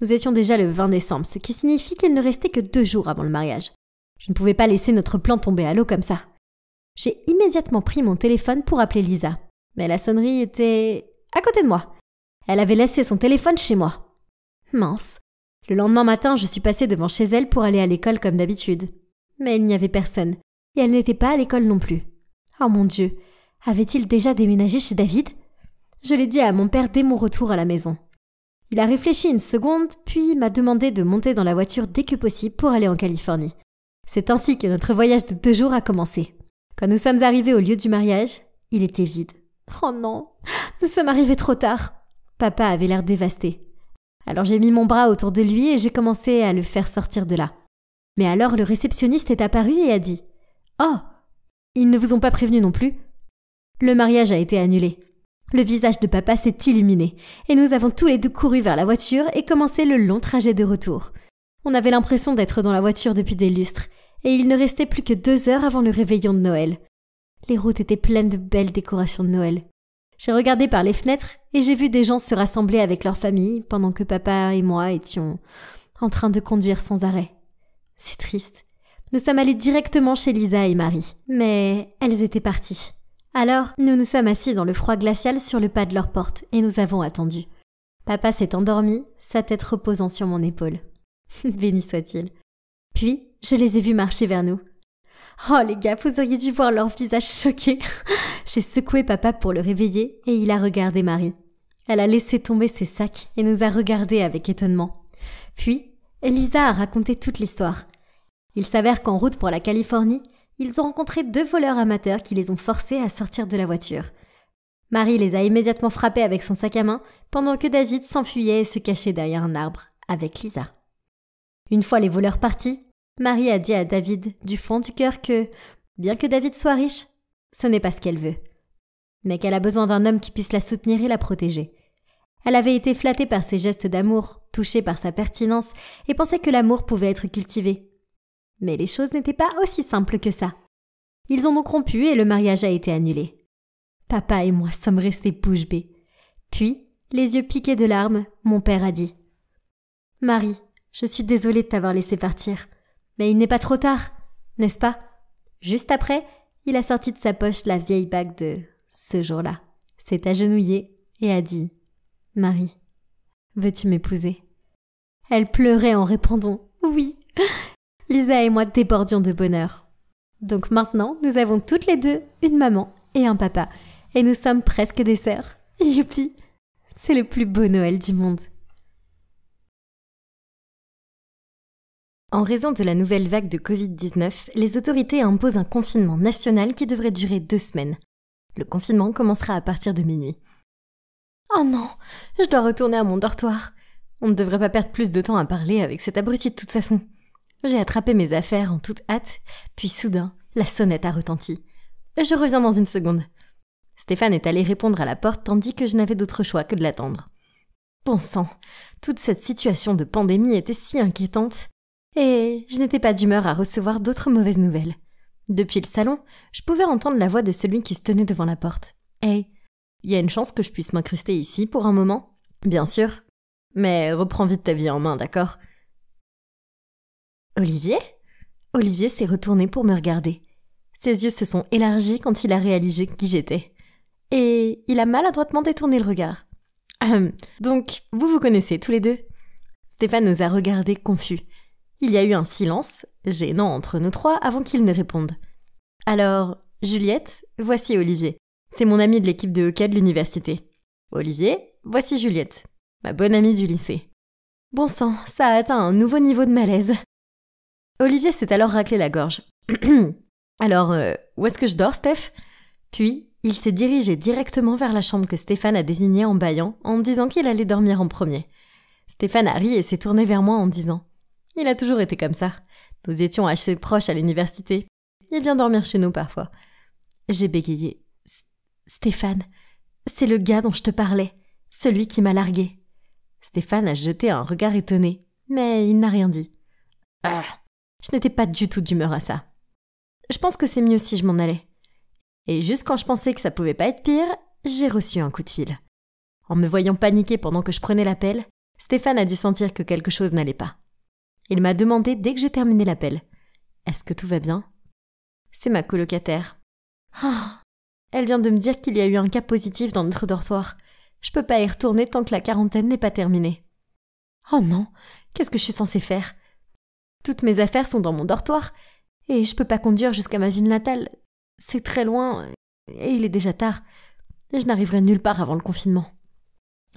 Nous étions déjà le 20 décembre, ce qui signifie qu'il ne restait que 2 jours avant le mariage. Je ne pouvais pas laisser notre plan tomber à l'eau comme ça. J'ai immédiatement pris mon téléphone pour appeler Lisa. Mais la sonnerie était à côté de moi. Elle avait laissé son téléphone chez moi. Mince. Le lendemain matin, je suis passée devant chez elle pour aller à l'école comme d'habitude. Mais il n'y avait personne. Et elle n'était pas à l'école non plus. Oh mon Dieu, avait-il déjà déménagé chez David ? Je l'ai dit à mon père dès mon retour à la maison. Il a réfléchi une seconde, puis m'a demandé de monter dans la voiture dès que possible pour aller en Californie. C'est ainsi que notre voyage de 2 jours a commencé. Quand nous sommes arrivés au lieu du mariage, il était vide. Oh non, nous sommes arrivés trop tard. Papa avait l'air dévasté. Alors j'ai mis mon bras autour de lui et j'ai commencé à le faire sortir de là. Mais alors le réceptionniste est apparu et a dit « Oh, ils ne vous ont pas prévenu non plus ?» Le mariage a été annulé. Le visage de papa s'est illuminé et nous avons tous les deux couru vers la voiture et commencé le long trajet de retour. On avait l'impression d'être dans la voiture depuis des lustres et il ne restait plus que 2 heures avant le réveillon de Noël. Les routes étaient pleines de belles décorations de Noël. J'ai regardé par les fenêtres et j'ai vu des gens se rassembler avec leur famille pendant que papa et moi étions en train de conduire sans arrêt. C'est triste. Nous sommes allés directement chez Lisa et Marie, mais elles étaient parties. Alors, nous nous sommes assis dans le froid glacial sur le pas de leur porte et nous avons attendu. Papa s'est endormi, sa tête reposant sur mon épaule. Béni soit-il. Puis, je les ai vus marcher vers nous. Oh les gars, vous auriez dû voir leur visage choqué. J'ai secoué papa pour le réveiller et il a regardé Marie. Elle a laissé tomber ses sacs et nous a regardés avec étonnement. Puis, Lisa a raconté toute l'histoire. Il s'avère qu'en route pour la Californie, ils ont rencontré 2 voleurs amateurs qui les ont forcés à sortir de la voiture. Marie les a immédiatement frappés avec son sac à main pendant que David s'enfuyait et se cachait derrière un arbre avec Lisa. Une fois les voleurs partis, Marie a dit à David du fond du cœur que, bien que David soit riche, ce n'est pas ce qu'elle veut, mais qu'elle a besoin d'un homme qui puisse la soutenir et la protéger. Elle avait été flattée par ses gestes d'amour, touchée par sa pertinence et pensait que l'amour pouvait être cultivé. Mais les choses n'étaient pas aussi simples que ça. Ils ont donc rompu et le mariage a été annulé. Papa et moi sommes restés bouche bée. Puis, les yeux piqués de larmes, mon père a dit « Marie, je suis désolée de t'avoir laissé partir. Mais il n'est pas trop tard, n'est-ce pas ?» Juste après, il a sorti de sa poche la vieille bague de ce jour-là, s'est agenouillé et a dit « Marie, veux-tu m'épouser ?» Elle pleurait en répondant « Oui !» Lisa et moi débordions de bonheur. Donc maintenant, nous avons toutes les deux une maman et un papa, et nous sommes presque des sœurs. Youpi! C'est le plus beau Noël du monde. En raison de la nouvelle vague de Covid-19, les autorités imposent un confinement national qui devrait durer 2 semaines. Le confinement commencera à partir de minuit. Oh non, je dois retourner à mon dortoir. On ne devrait pas perdre plus de temps à parler avec cet abruti de toute façon. J'ai attrapé mes affaires en toute hâte, puis soudain, la sonnette a retenti. Je reviens dans une seconde. Stéphane est allé répondre à la porte tandis que je n'avais d'autre choix que de l'attendre. Bon sang, toute cette situation de pandémie était si inquiétante. Et je n'étais pas d'humeur à recevoir d'autres mauvaises nouvelles. Depuis le salon, je pouvais entendre la voix de celui qui se tenait devant la porte. « Hey, il y a une chance que je puisse m'incruster ici pour un moment ? » « Bien sûr. Mais reprends vite ta vie en main, d'accord ?» « Olivier ?» Olivier s'est retourné pour me regarder. Ses yeux se sont élargis quand il a réalisé qui j'étais. Et il a maladroitement détourné le regard. « Donc, vous vous connaissez tous les deux ?» Stéphane nous a regardés confus. Il y a eu un silence, gênant entre nous 3, avant qu'il ne réponde. « Alors, Juliette, voici Olivier. C'est mon ami de l'équipe de hockey de l'université. Olivier, voici Juliette, ma bonne amie du lycée. » Bon sang, ça a atteint un nouveau niveau de malaise. Olivier s'est alors raclé la gorge. « Alors, où est-ce que je dors, Steph ?» Puis, il s'est dirigé directement vers la chambre que Stéphane a désignée en bâillant, en me disant qu'il allait dormir en premier. Stéphane a ri et s'est tourné vers moi en disant « Il a toujours été comme ça. Nous étions assez proches à l'université. Il vient dormir chez nous parfois. » J'ai bégayé. « Stéphane, c'est le gars dont je te parlais, celui qui m'a largué. » Stéphane a jeté un regard étonné, mais il n'a rien dit. Ah, je n'étais pas du tout d'humeur à ça. Je pense que c'est mieux si je m'en allais. Et juste quand je pensais que ça pouvait pas être pire, j'ai reçu un coup de fil. En me voyant paniquer pendant que je prenais l'appel, Stéphane a dû sentir que quelque chose n'allait pas. Il m'a demandé dès que j'ai terminé l'appel. « Est-ce que tout va bien ?» C'est ma colocataire. Elle vient de me dire qu'il y a eu un cas positif dans notre dortoir. Je peux pas y retourner tant que la quarantaine n'est pas terminée. Oh non, qu'est-ce que je suis censée faire? Toutes mes affaires sont dans mon dortoir et je peux pas conduire jusqu'à ma ville natale. C'est très loin et il est déjà tard. Je n'arriverai nulle part avant le confinement.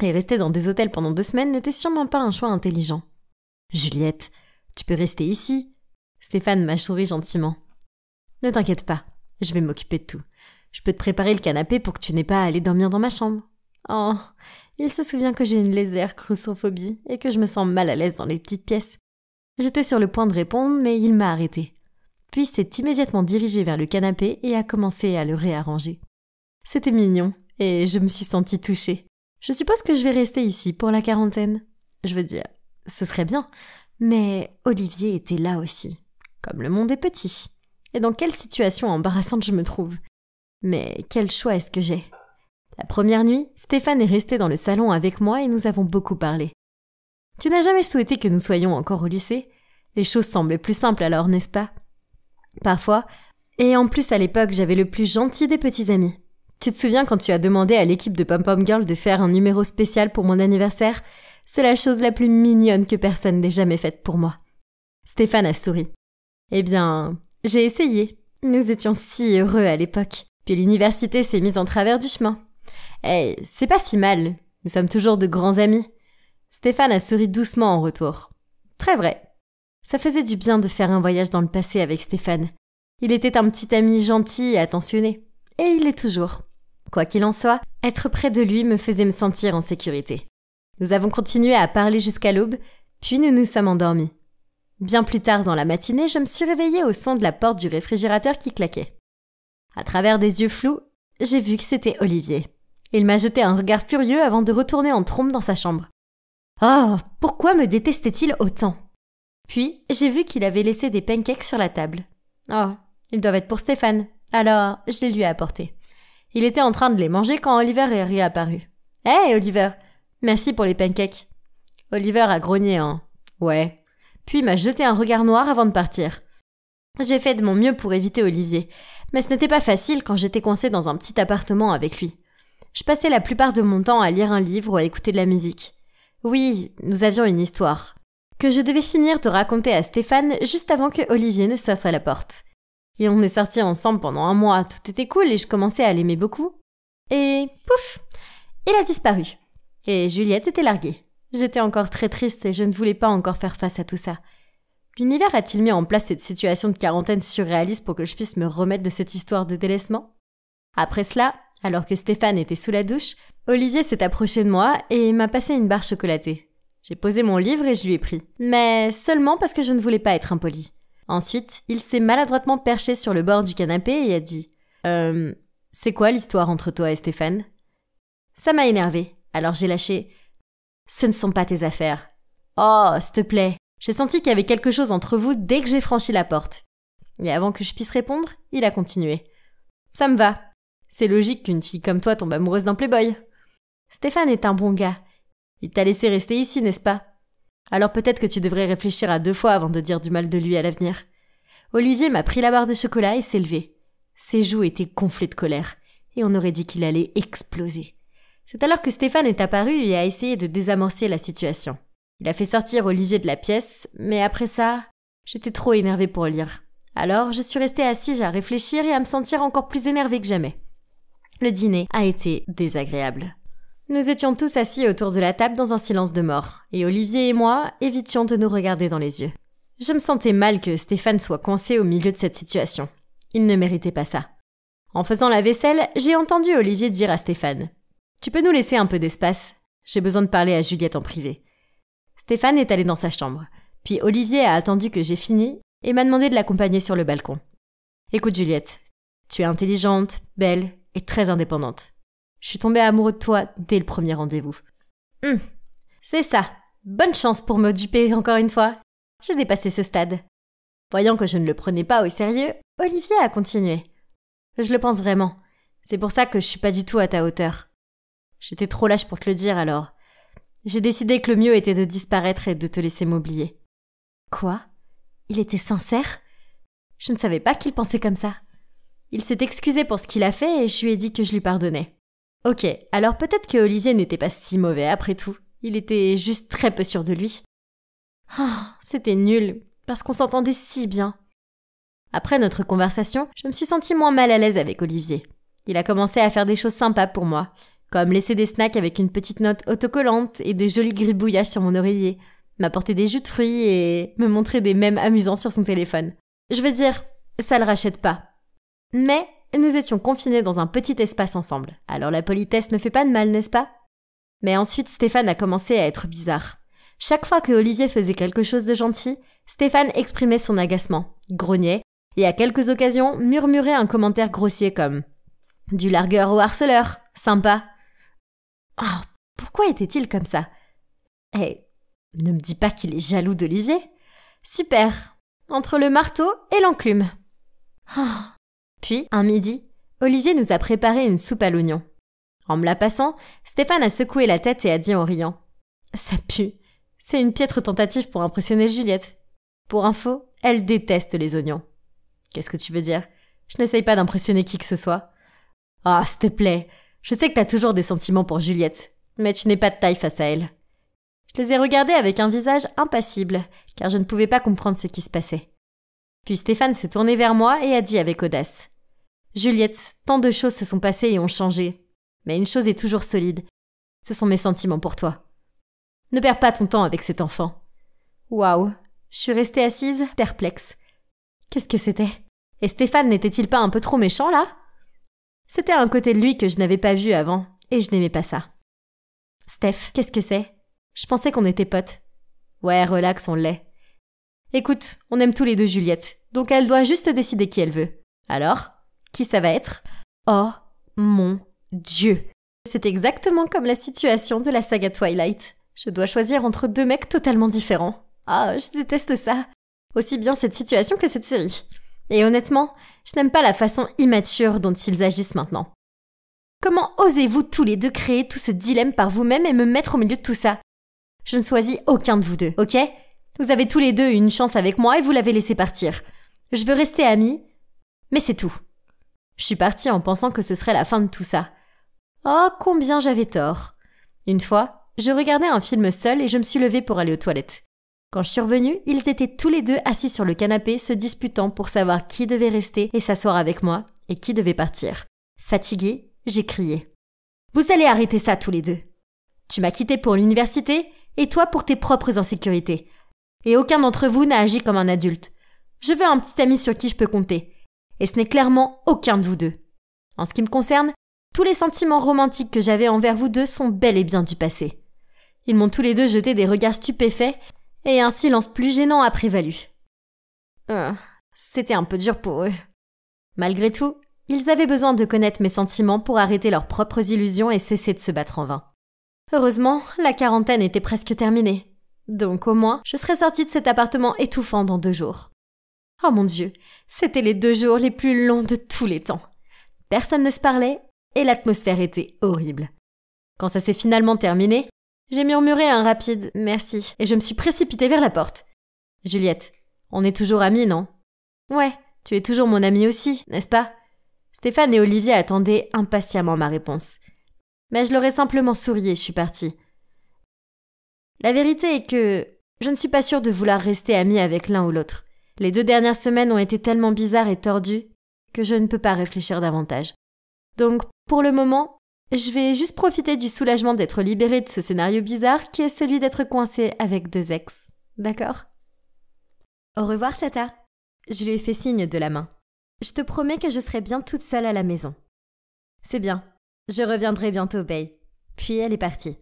Et rester dans des hôtels pendant 2 semaines n'était sûrement pas un choix intelligent. Juliette, tu peux rester ici. Stéphane m'a souri gentiment. Ne t'inquiète pas, je vais m'occuper de tout. Je peux te préparer le canapé pour que tu n'aies pas à aller dormir dans ma chambre. Oh, il se souvient que j'ai une légère claustrophobie et que je me sens mal à l'aise dans les petites pièces. J'étais sur le point de répondre, mais il m'a arrêtée. Puis s'est immédiatement dirigé vers le canapé et a commencé à le réarranger. C'était mignon et je me suis sentie touchée. Je suppose que je vais rester ici pour la quarantaine. Je veux dire, ce serait bien, mais Olivier était là aussi. Comme le monde est petit. Et dans quelle situation embarrassante je me trouve. Mais quel choix est-ce que j'ai? La première nuit, Stéphane est resté dans le salon avec moi et nous avons beaucoup parlé. Tu n'as jamais souhaité que nous soyons encore au lycée? Les choses semblaient plus simples alors, n'est-ce pas? Parfois. Et en plus, à l'époque, j'avais le plus gentil des petits amis. Tu te souviens quand tu as demandé à l'équipe de Pom Pom Girl de faire un numéro spécial pour mon anniversaire? C'est la chose la plus mignonne que personne n'ait jamais faite pour moi. Stéphane a souri. Eh bien, j'ai essayé. Nous étions si heureux à l'époque. Puis l'université s'est mise en travers du chemin. Hey, c'est pas si mal. Nous sommes toujours de grands amis. Stéphane a souri doucement en retour. Très vrai. Ça faisait du bien de faire un voyage dans le passé avec Stéphane. Il était un petit ami gentil et attentionné. Et il l'est toujours. Quoi qu'il en soit, être près de lui me faisait me sentir en sécurité. Nous avons continué à parler jusqu'à l'aube, puis nous nous sommes endormis. Bien plus tard dans la matinée, je me suis réveillée au son de la porte du réfrigérateur qui claquait. À travers des yeux flous, j'ai vu que c'était Olivier. Il m'a jeté un regard furieux avant de retourner en trombe dans sa chambre. Oh, pourquoi me détestait-il autant? Puis, j'ai vu qu'il avait laissé des pancakes sur la table. Oh, ils doivent être pour Stéphane. Alors, je les lui ai apportés. Il était en train de les manger quand Oliver est réapparu. « Hey, Oliver! Merci pour les pancakes. » Oliver a grogné un « Ouais ». Puis m'a jeté un regard noir avant de partir. J'ai fait de mon mieux pour éviter Olivier, mais ce n'était pas facile quand j'étais coincée dans un petit appartement avec lui. Je passais la plupart de mon temps à lire un livre ou à écouter de la musique. Oui, nous avions une histoire, que je devais finir de raconter à Stéphane juste avant que Olivier ne s'offre à la porte. Et on est sortis ensemble pendant 1 mois, tout était cool et je commençais à l'aimer beaucoup. Et pouf, il a disparu. Et Juliette était larguée. J'étais encore très triste et je ne voulais pas encore faire face à tout ça. L'univers a-t-il mis en place cette situation de quarantaine surréaliste pour que je puisse me remettre de cette histoire de délaissement? Après cela, alors que Stéphane était sous la douche, Olivier s'est approché de moi et m'a passé une barre chocolatée. J'ai posé mon livre et je lui ai pris. Mais seulement parce que je ne voulais pas être impoli. Ensuite, il s'est maladroitement perché sur le bord du canapé et a dit « C'est quoi l'histoire entre toi et Stéphane ?» Ça m'a énervé, alors j'ai lâché « Ce ne sont pas tes affaires. »« Oh, s'il te plaît !» J'ai senti qu'il y avait quelque chose entre vous dès que j'ai franchi la porte. Et avant que je puisse répondre, il a continué. « Ça me va. C'est logique qu'une fille comme toi tombe amoureuse d'un playboy. Stéphane est un bon gars. Il t'a laissé rester ici, n'est-ce pas? Alors peut-être que tu devrais réfléchir à 2 fois avant de dire du mal de lui à l'avenir. » Olivier m'a pris la barre de chocolat et s'est levé. Ses joues étaient gonflées de colère, et on aurait dit qu'il allait exploser. C'est alors que Stéphane est apparu et a essayé de désamorcer la situation. Il a fait sortir Olivier de la pièce, mais après ça, j'étais trop énervée pour lire. Alors je suis restée assise à réfléchir et à me sentir encore plus énervée que jamais. Le dîner a été désagréable. Nous étions tous assis autour de la table dans un silence de mort, et Olivier et moi évitions de nous regarder dans les yeux. Je me sentais mal que Stéphane soit coincé au milieu de cette situation. Il ne méritait pas ça. En faisant la vaisselle, j'ai entendu Olivier dire à Stéphane « Tu peux nous laisser un peu d'espace? J'ai besoin de parler à Juliette en privé. » Stéphane est allé dans sa chambre. Puis Olivier a attendu que j'ai fini et m'a demandé de l'accompagner sur le balcon. « Écoute Juliette, tu es intelligente, belle et très indépendante. Je suis tombée amoureux de toi dès le premier rendez-vous. » C'est ça. Bonne chance pour me duper encore une fois. J'ai dépassé ce stade. Voyant que je ne le prenais pas au sérieux, Olivier a continué. Je le pense vraiment. C'est pour ça que je suis pas du tout à ta hauteur. J'étais trop lâche pour te le dire alors. J'ai décidé que le mieux était de disparaître et de te laisser m'oublier. Quoi? Il était sincère? Je ne savais pas qu'il pensait comme ça. Il s'est excusé pour ce qu'il a fait et je lui ai dit que je lui pardonnais. Ok, alors peut-être que Olivier n'était pas si mauvais après tout. Il était juste très peu sûr de lui. C'était nul, parce qu'on s'entendait si bien. Après notre conversation, je me suis sentie moins mal à l'aise avec Olivier. Il a commencé à faire des choses sympas pour moi, comme laisser des snacks avec une petite note autocollante et de jolis gribouillages sur mon oreiller, m'apporter des jus de fruits et me montrer des mèmes amusants sur son téléphone. Je veux dire, ça le rachète pas. Mais nous étions confinés dans un petit espace ensemble, alors la politesse ne fait pas de mal, n'est-ce pas? Mais ensuite, Stéphane a commencé à être bizarre. Chaque fois que Olivier faisait quelque chose de gentil, Stéphane exprimait son agacement, grognait, et à quelques occasions murmurait un commentaire grossier comme « Du largueur au harceleur, sympa ». Oh, pourquoi était-il comme ça? Ne me dis pas qu'il est jaloux d'Olivier. Super, entre le marteau et l'enclume. Puis, un midi, Olivier nous a préparé une soupe à l'oignon. En me la passant, Stéphane a secoué la tête et a dit en riant « Ça pue, c'est une piètre tentative pour impressionner Juliette. Pour info, elle déteste les oignons. » Qu'est-ce que tu veux dire? Je n'essaye pas d'impressionner qui que ce soit. Ah, s'il te plaît, je sais que t'as toujours des sentiments pour Juliette, mais tu n'es pas de taille face à elle. Je les ai regardés avec un visage impassible, car je ne pouvais pas comprendre ce qui se passait. Puis Stéphane s'est tourné vers moi et a dit avec audace « Juliette, tant de choses se sont passées et ont changé. Mais une chose est toujours solide. Ce sont mes sentiments pour toi. Ne perds pas ton temps avec cet enfant. » Waouh, je suis restée assise, perplexe. Qu'est-ce que c'était? Et Stéphane n'était-il pas un peu trop méchant, là? C'était un côté de lui que je n'avais pas vu avant, et je n'aimais pas ça. Steph, qu'est-ce que c'est? Je pensais qu'on était potes. Ouais, relax, on l'est. Écoute, on aime tous les deux Juliette, donc elle doit juste décider qui elle veut. Alors, qui ça va être? Oh mon Dieu! C'est exactement comme la situation de la saga Twilight. Je dois choisir entre deux mecs totalement différents. Ah, je déteste ça. Aussi bien cette situation que cette série. Et honnêtement, je n'aime pas la façon immature dont ils agissent maintenant. Comment osez-vous tous les deux créer tout ce dilemme par vous-même et me mettre au milieu de tout ça? Je ne choisis aucun de vous deux, ok? Vous avez tous les deux eu une chance avec moi et vous l'avez laissé partir. Je veux rester amie, mais c'est tout. Je suis partie en pensant que ce serait la fin de tout ça. Oh, combien j'avais tort. Une fois, je regardais un film seul et je me suis levée pour aller aux toilettes. Quand je suis revenue, ils étaient tous les deux assis sur le canapé se disputant pour savoir qui devait rester et s'asseoir avec moi et qui devait partir. Fatiguée, j'ai crié. « Vous allez arrêter ça tous les deux. Tu m'as quitté pour l'université et toi pour tes propres insécurités. Et aucun d'entre vous n'a agi comme un adulte. Je veux un petit ami sur qui je peux compter. Et ce n'est clairement aucun de vous deux. En ce qui me concerne, tous les sentiments romantiques que j'avais envers vous deux sont bel et bien du passé. » Ils m'ont tous les deux jeté des regards stupéfaits et un silence plus gênant a prévalu. C'était un peu dur pour eux. Malgré tout, ils avaient besoin de connaître mes sentiments pour arrêter leurs propres illusions et cesser de se battre en vain. Heureusement, la quarantaine était presque terminée. Donc au moins, je serais sortie de cet appartement étouffant dans 2 jours. Oh mon Dieu, c'était les 2 jours les plus longs de tous les temps. Personne ne se parlait et l'atmosphère était horrible. Quand ça s'est finalement terminé, j'ai murmuré un rapide « merci » et je me suis précipitée vers la porte. « Juliette, on est toujours amis, non ?»« Ouais, tu es toujours mon amie aussi, n'est-ce pas ?» Stéphane et Olivier attendaient impatiemment ma réponse. Mais je leur ai simplement souri et je suis partie. La vérité est que je ne suis pas sûre de vouloir rester amie avec l'un ou l'autre. Les 2 dernières semaines ont été tellement bizarres et tordues que je ne peux pas réfléchir davantage. Donc, pour le moment, je vais juste profiter du soulagement d'être libérée de ce scénario bizarre qui est celui d'être coincée avec 2 ex. D'accord? Au revoir, Tata. Je lui ai fait signe de la main. Je te promets que je serai bien toute seule à la maison. C'est bien. Je reviendrai bientôt, Bae. Puis elle est partie.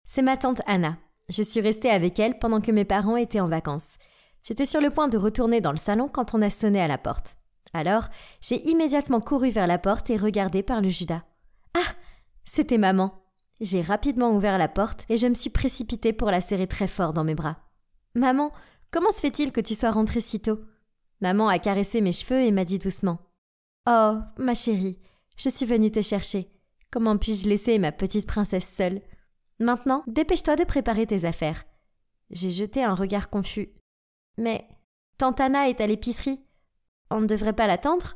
C'est ma tante Anna. Je suis restée avec elle pendant que mes parents étaient en vacances. J'étais sur le point de retourner dans le salon quand on a sonné à la porte. Alors, j'ai immédiatement couru vers la porte et regardé par le Judas. Ah! C'était maman. J'ai rapidement ouvert la porte et je me suis précipitée pour la serrer très fort dans mes bras. « Maman, comment se fait-il que tu sois rentrée si tôt ?» Maman a caressé mes cheveux et m'a dit doucement. « Oh, ma chérie, je suis venue te chercher. Comment puis-je laisser ma petite princesse seule ?» Maintenant, dépêche-toi de préparer tes affaires. » J'ai jeté un regard confus. « Mais tante Anna est à l'épicerie. On ne devrait pas l'attendre ?»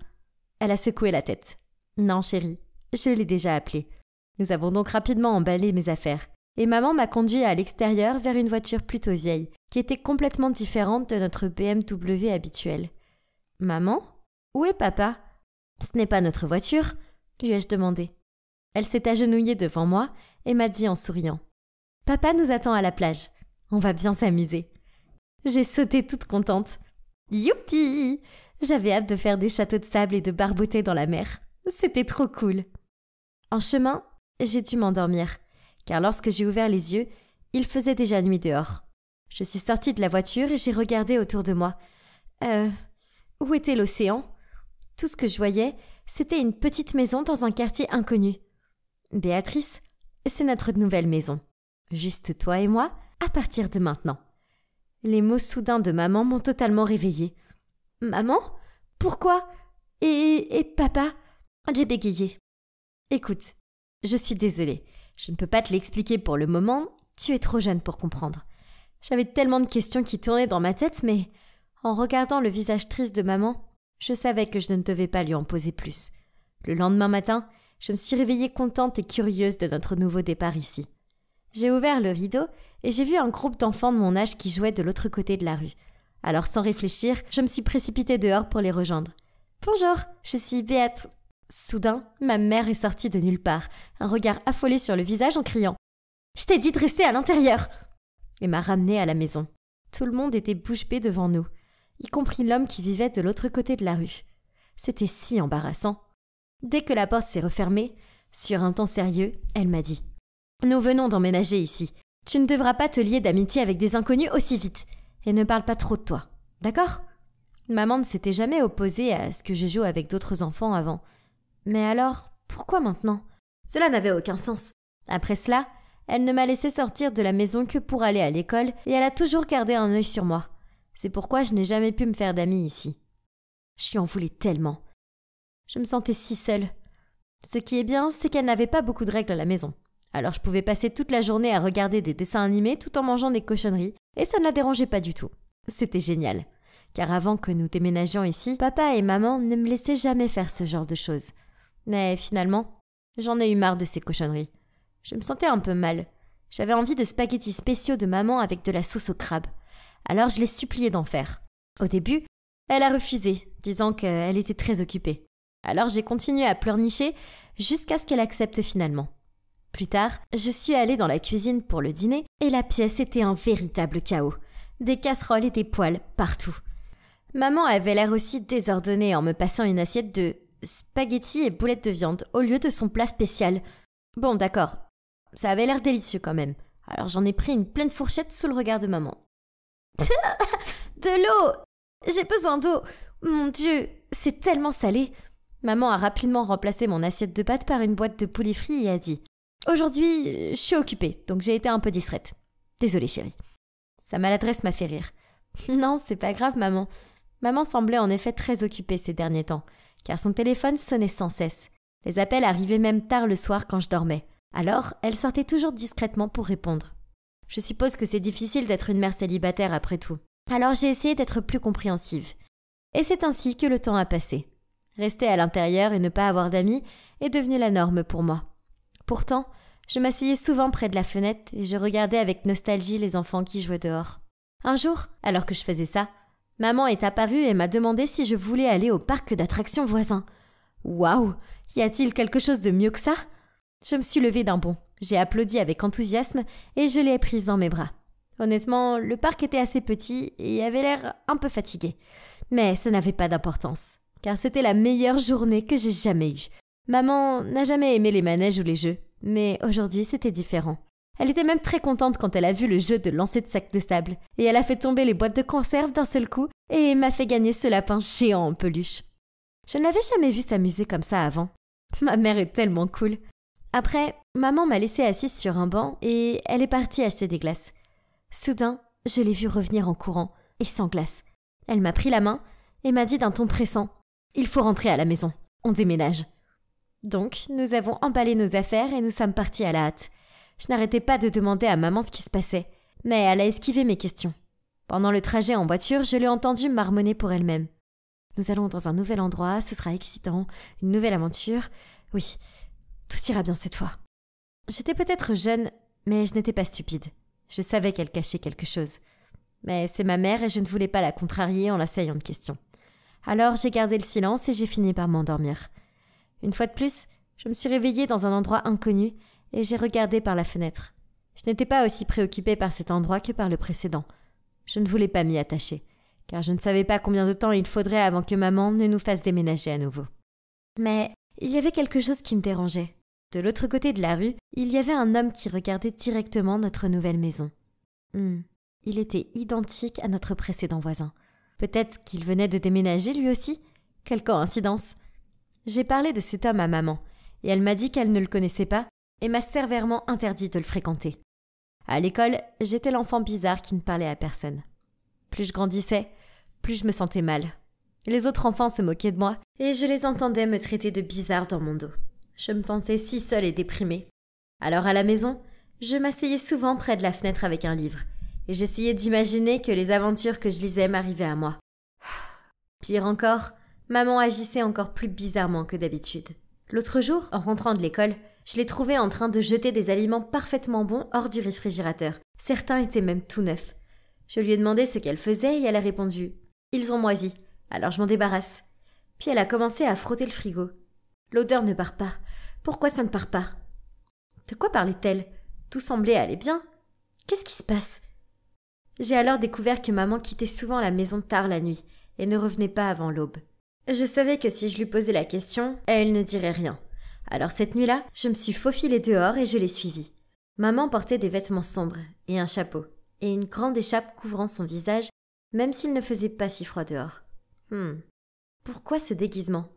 Elle a secoué la tête. « Non, chérie, je l'ai déjà appelée. » Nous avons donc rapidement emballé mes affaires. Et maman m'a conduit à l'extérieur vers une voiture plutôt vieille, qui était complètement différente de notre BMW habituelle. « Maman ? Où est papa ? » « Ce n'est pas notre voiture, » lui ai-je demandé. Elle s'est agenouillée devant moi et m'a dit en souriant. « Papa nous attend à la plage. On va bien s'amuser. » J'ai sauté toute contente. Youpi ! J'avais hâte de faire des châteaux de sable et de barboter dans la mer. C'était trop cool. En chemin, j'ai dû m'endormir, car lorsque j'ai ouvert les yeux, il faisait déjà nuit dehors. Je suis sortie de la voiture et j'ai regardé autour de moi. Où était l'océan ? Tout ce que je voyais, c'était une petite maison dans un quartier inconnu. Béatrice, c'est notre nouvelle maison. Juste toi et moi, à partir de maintenant. Les mots soudains de maman m'ont totalement réveillée. « Maman ? Pourquoi ? Et papa ?» J'ai bégayé. « Écoute, je suis désolée. Je ne peux pas te l'expliquer pour le moment. Tu es trop jeune pour comprendre. J'avais tellement de questions qui tournaient dans ma tête, mais en regardant le visage triste de maman, je savais que je ne devais pas lui en poser plus. Le lendemain matin, je me suis réveillée contente et curieuse de notre nouveau départ ici. J'ai ouvert le rideau et j'ai vu un groupe d'enfants de mon âge qui jouaient de l'autre côté de la rue. Alors sans réfléchir, je me suis précipitée dehors pour les rejoindre. « Bonjour, je suis Béatrice. » Soudain, ma mère est sortie de nulle part, un regard affolé sur le visage en criant « Je t'ai dit de rester à l'intérieur !» et m'a ramenée à la maison. Tout le monde était bouche bée devant nous, y compris l'homme qui vivait de l'autre côté de la rue. C'était si embarrassant. Dès que la porte s'est refermée, sur un ton sérieux, elle m'a dit « Nous venons d'emménager ici. Tu ne devras pas te lier d'amitié avec des inconnus aussi vite. Et ne parle pas trop de toi. D'accord ?» Maman ne s'était jamais opposée à ce que je joue avec d'autres enfants avant. Mais alors, pourquoi maintenant ? Cela n'avait aucun sens. Après cela, elle ne m'a laissé sortir de la maison que pour aller à l'école et elle a toujours gardé un œil sur moi. C'est pourquoi je n'ai jamais pu me faire d'amis ici. Je lui en voulais tellement. Je me sentais si seule. Ce qui est bien, c'est qu'elle n'avait pas beaucoup de règles à la maison. Alors je pouvais passer toute la journée à regarder des dessins animés tout en mangeant des cochonneries, et ça ne la dérangeait pas du tout. C'était génial. Car avant que nous déménagions ici, papa et maman ne me laissaient jamais faire ce genre de choses. Mais finalement, j'en ai eu marre de ces cochonneries. Je me sentais un peu mal. J'avais envie de spaghettis spéciaux de maman avec de la sauce au crabe. Alors je l'ai suppliée d'en faire. Au début, elle a refusé, disant qu'elle était très occupée. Alors j'ai continué à pleurnicher jusqu'à ce qu'elle accepte finalement. Plus tard, je suis allée dans la cuisine pour le dîner et la pièce était un véritable chaos. Des casseroles et des poêles partout. Maman avait l'air aussi désordonnée en me passant une assiette de spaghettis et boulettes de viande au lieu de son plat spécial. Bon, d'accord, ça avait l'air délicieux quand même. Alors j'en ai pris une pleine fourchette sous le regard de maman. De l'eau! J'ai besoin d'eau! Mon Dieu, c'est tellement salé! Maman a rapidement remplacé mon assiette de pâtes par une boîte de poulet frit et a dit « Aujourd'hui, je suis occupée, donc j'ai été un peu distraite. Désolée, chérie. » Sa maladresse m'a fait rire. « Non, c'est pas grave, maman. » Maman semblait en effet très occupée ces derniers temps, car son téléphone sonnait sans cesse. Les appels arrivaient même tard le soir quand je dormais. Alors, elle sortait toujours discrètement pour répondre. Je suppose que c'est difficile d'être une mère célibataire après tout. Alors j'ai essayé d'être plus compréhensive. Et c'est ainsi que le temps a passé. Rester à l'intérieur et ne pas avoir d'amis est devenu la norme pour moi. Pourtant, je m'asseyais souvent près de la fenêtre et je regardais avec nostalgie les enfants qui jouaient dehors. Un jour, alors que je faisais ça, maman est apparue et m'a demandé si je voulais aller au parc d'attractions voisin. Waouh! Y a-t-il quelque chose de mieux que ça? Je me suis levée d'un bond. J'ai applaudi avec enthousiasme et je l'ai prise dans mes bras. Honnêtement, le parc était assez petit et avait l'air un peu fatigué. Mais ça n'avait pas d'importance, car c'était la meilleure journée que j'ai jamais eue. Maman n'a jamais aimé les manèges ou les jeux, mais aujourd'hui c'était différent. Elle était même très contente quand elle a vu le jeu de lancer de sacs de sable, et elle a fait tomber les boîtes de conserve d'un seul coup et m'a fait gagner ce lapin géant en peluche. Je ne l'avais jamais vue s'amuser comme ça avant. Ma mère est tellement cool. Après, maman m'a laissée assise sur un banc et elle est partie acheter des glaces. Soudain, je l'ai vue revenir en courant, et sans glace. Elle m'a pris la main et m'a dit d'un ton pressant « Il faut rentrer à la maison, on déménage ». Donc, nous avons emballé nos affaires et nous sommes partis à la hâte. Je n'arrêtais pas de demander à maman ce qui se passait, mais elle a esquivé mes questions. Pendant le trajet en voiture, je l'ai entendue marmonner pour elle-même. Nous allons dans un nouvel endroit, ce sera excitant, une nouvelle aventure. Oui, tout ira bien cette fois. J'étais peut-être jeune, mais je n'étais pas stupide. Je savais qu'elle cachait quelque chose. Mais c'est ma mère et je ne voulais pas la contrarier en l'assaillant de questions. Alors j'ai gardé le silence et j'ai fini par m'endormir. Une fois de plus, je me suis réveillée dans un endroit inconnu et j'ai regardé par la fenêtre. Je n'étais pas aussi préoccupée par cet endroit que par le précédent. Je ne voulais pas m'y attacher, car je ne savais pas combien de temps il faudrait avant que maman ne nous fasse déménager à nouveau. Mais il y avait quelque chose qui me dérangeait. De l'autre côté de la rue, il y avait un homme qui regardait directement notre nouvelle maison. Il était identique à notre précédent voisin. Peut-être qu'il venait de déménager lui aussi? Quelle coïncidence! J'ai parlé de cet homme à maman, et elle m'a dit qu'elle ne le connaissait pas et m'a sévèrement interdit de le fréquenter. À l'école, j'étais l'enfant bizarre qui ne parlait à personne. Plus je grandissais, plus je me sentais mal. Les autres enfants se moquaient de moi, et je les entendais me traiter de bizarre dans mon dos. Je me sentais si seule et déprimée. Alors à la maison, je m'asseyais souvent près de la fenêtre avec un livre, et j'essayais d'imaginer que les aventures que je lisais m'arrivaient à moi. Pire encore, maman agissait encore plus bizarrement que d'habitude. L'autre jour, en rentrant de l'école, je l'ai trouvée en train de jeter des aliments parfaitement bons hors du réfrigérateur. Certains étaient même tout neufs. Je lui ai demandé ce qu'elle faisait et elle a répondu « Ils ont moisi, alors je m'en débarrasse ». Puis elle a commencé à frotter le frigo. L'odeur ne part pas. Pourquoi ça ne part pas? De quoi parlait-elle? Tout semblait aller bien. Qu'est-ce qui se passe? J'ai alors découvert que maman quittait souvent la maison tard la nuit et ne revenait pas avant l'aube. Je savais que si je lui posais la question, elle ne dirait rien. Alors cette nuit-là, je me suis faufilée dehors et je l'ai suivie. Maman portait des vêtements sombres et un chapeau, et une grande écharpe couvrant son visage, même s'il ne faisait pas si froid dehors. Pourquoi ce déguisement?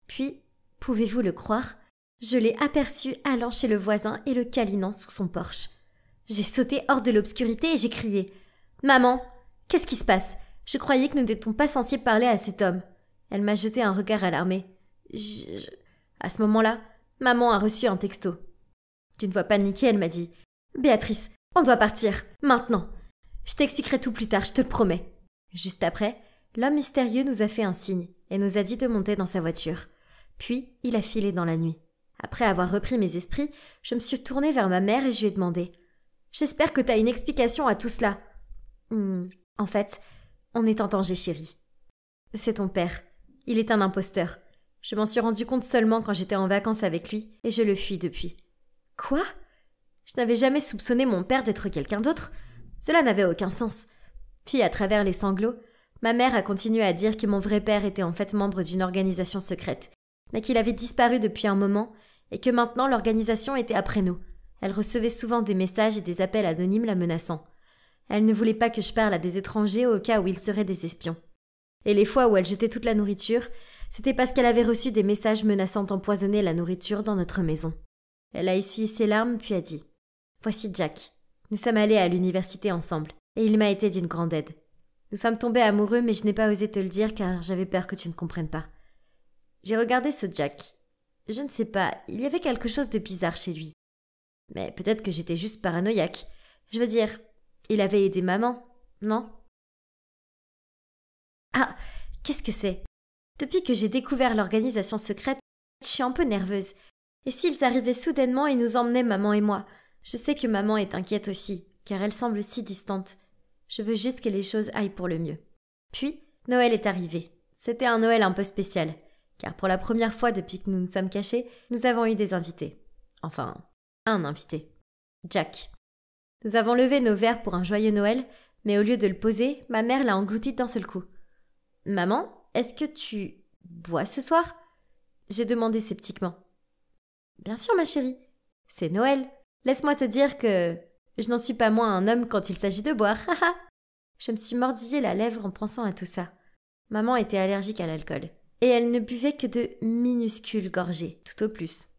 Puis, pouvez-vous le croire, je l'ai aperçue allant chez le voisin et le câlinant sous son porche. J'ai sauté hors de l'obscurité et j'ai crié « Maman, qu'est-ce qui se passe? Je croyais que nous n'étions pas censés parler à cet homme. » Elle m'a jeté un regard alarmé. À ce moment-là, maman a reçu un texto. D'une voix paniquée, elle m'a dit « Béatrice, on doit partir, maintenant. Je t'expliquerai tout plus tard, je te le promets. » Juste après, l'homme mystérieux nous a fait un signe et nous a dit de monter dans sa voiture. Puis, il a filé dans la nuit. Après avoir repris mes esprits, je me suis tournée vers ma mère et je lui ai demandé « J'espère que t'as une explication à tout cela. » En fait, on est en danger, chérie. C'est ton père. Il est un imposteur. Je m'en suis rendu compte seulement quand j'étais en vacances avec lui et je le fuis depuis. Quoi? Je n'avais jamais soupçonné mon père d'être quelqu'un d'autre. Cela n'avait aucun sens. Puis, à travers les sanglots, ma mère a continué à dire que mon vrai père était en fait membre d'une organisation secrète, mais qu'il avait disparu depuis un moment et que maintenant l'organisation était après nous. Elle recevait souvent des messages et des appels anonymes la menaçant. Elle ne voulait pas que je parle à des étrangers au cas où ils seraient des espions. Et les fois où elle jetait toute la nourriture, c'était parce qu'elle avait reçu des messages menaçant d'empoisonner la nourriture dans notre maison. Elle a essuyé ses larmes puis a dit « Voici Jack. Nous sommes allés à l'université ensemble et il m'a été d'une grande aide. Nous sommes tombés amoureux mais je n'ai pas osé te le dire car j'avais peur que tu ne comprennes pas. » J'ai regardé ce Jack. Je ne sais pas, il y avait quelque chose de bizarre chez lui. Mais peut-être que j'étais juste paranoïaque. Je veux dire, il avait aidé maman, non? Ah, qu'est-ce que c'est? Depuis que j'ai découvert l'organisation secrète, je suis un peu nerveuse. Et s'ils arrivaient soudainement et nous emmenaient maman et moi? Je sais que maman est inquiète aussi, car elle semble si distante. Je veux juste que les choses aillent pour le mieux. Puis, Noël est arrivé. C'était un Noël un peu spécial, car pour la première fois depuis que nous nous sommes cachés, nous avons eu des invités. Enfin, un invité. Jack. Nous avons levé nos verres pour un joyeux Noël, mais au lieu de le poser, ma mère l'a englouti d'un seul coup. « Maman, est-ce que tu bois ce soir ?» J'ai demandé sceptiquement. « Bien sûr, ma chérie. C'est Noël. Laisse-moi te dire que je n'en suis pas moins un homme quand il s'agit de boire. Haha !» Je me suis mordillé la lèvre en pensant à tout ça. Maman était allergique à l'alcool. Et elle ne buvait que de minuscules gorgées, tout au plus.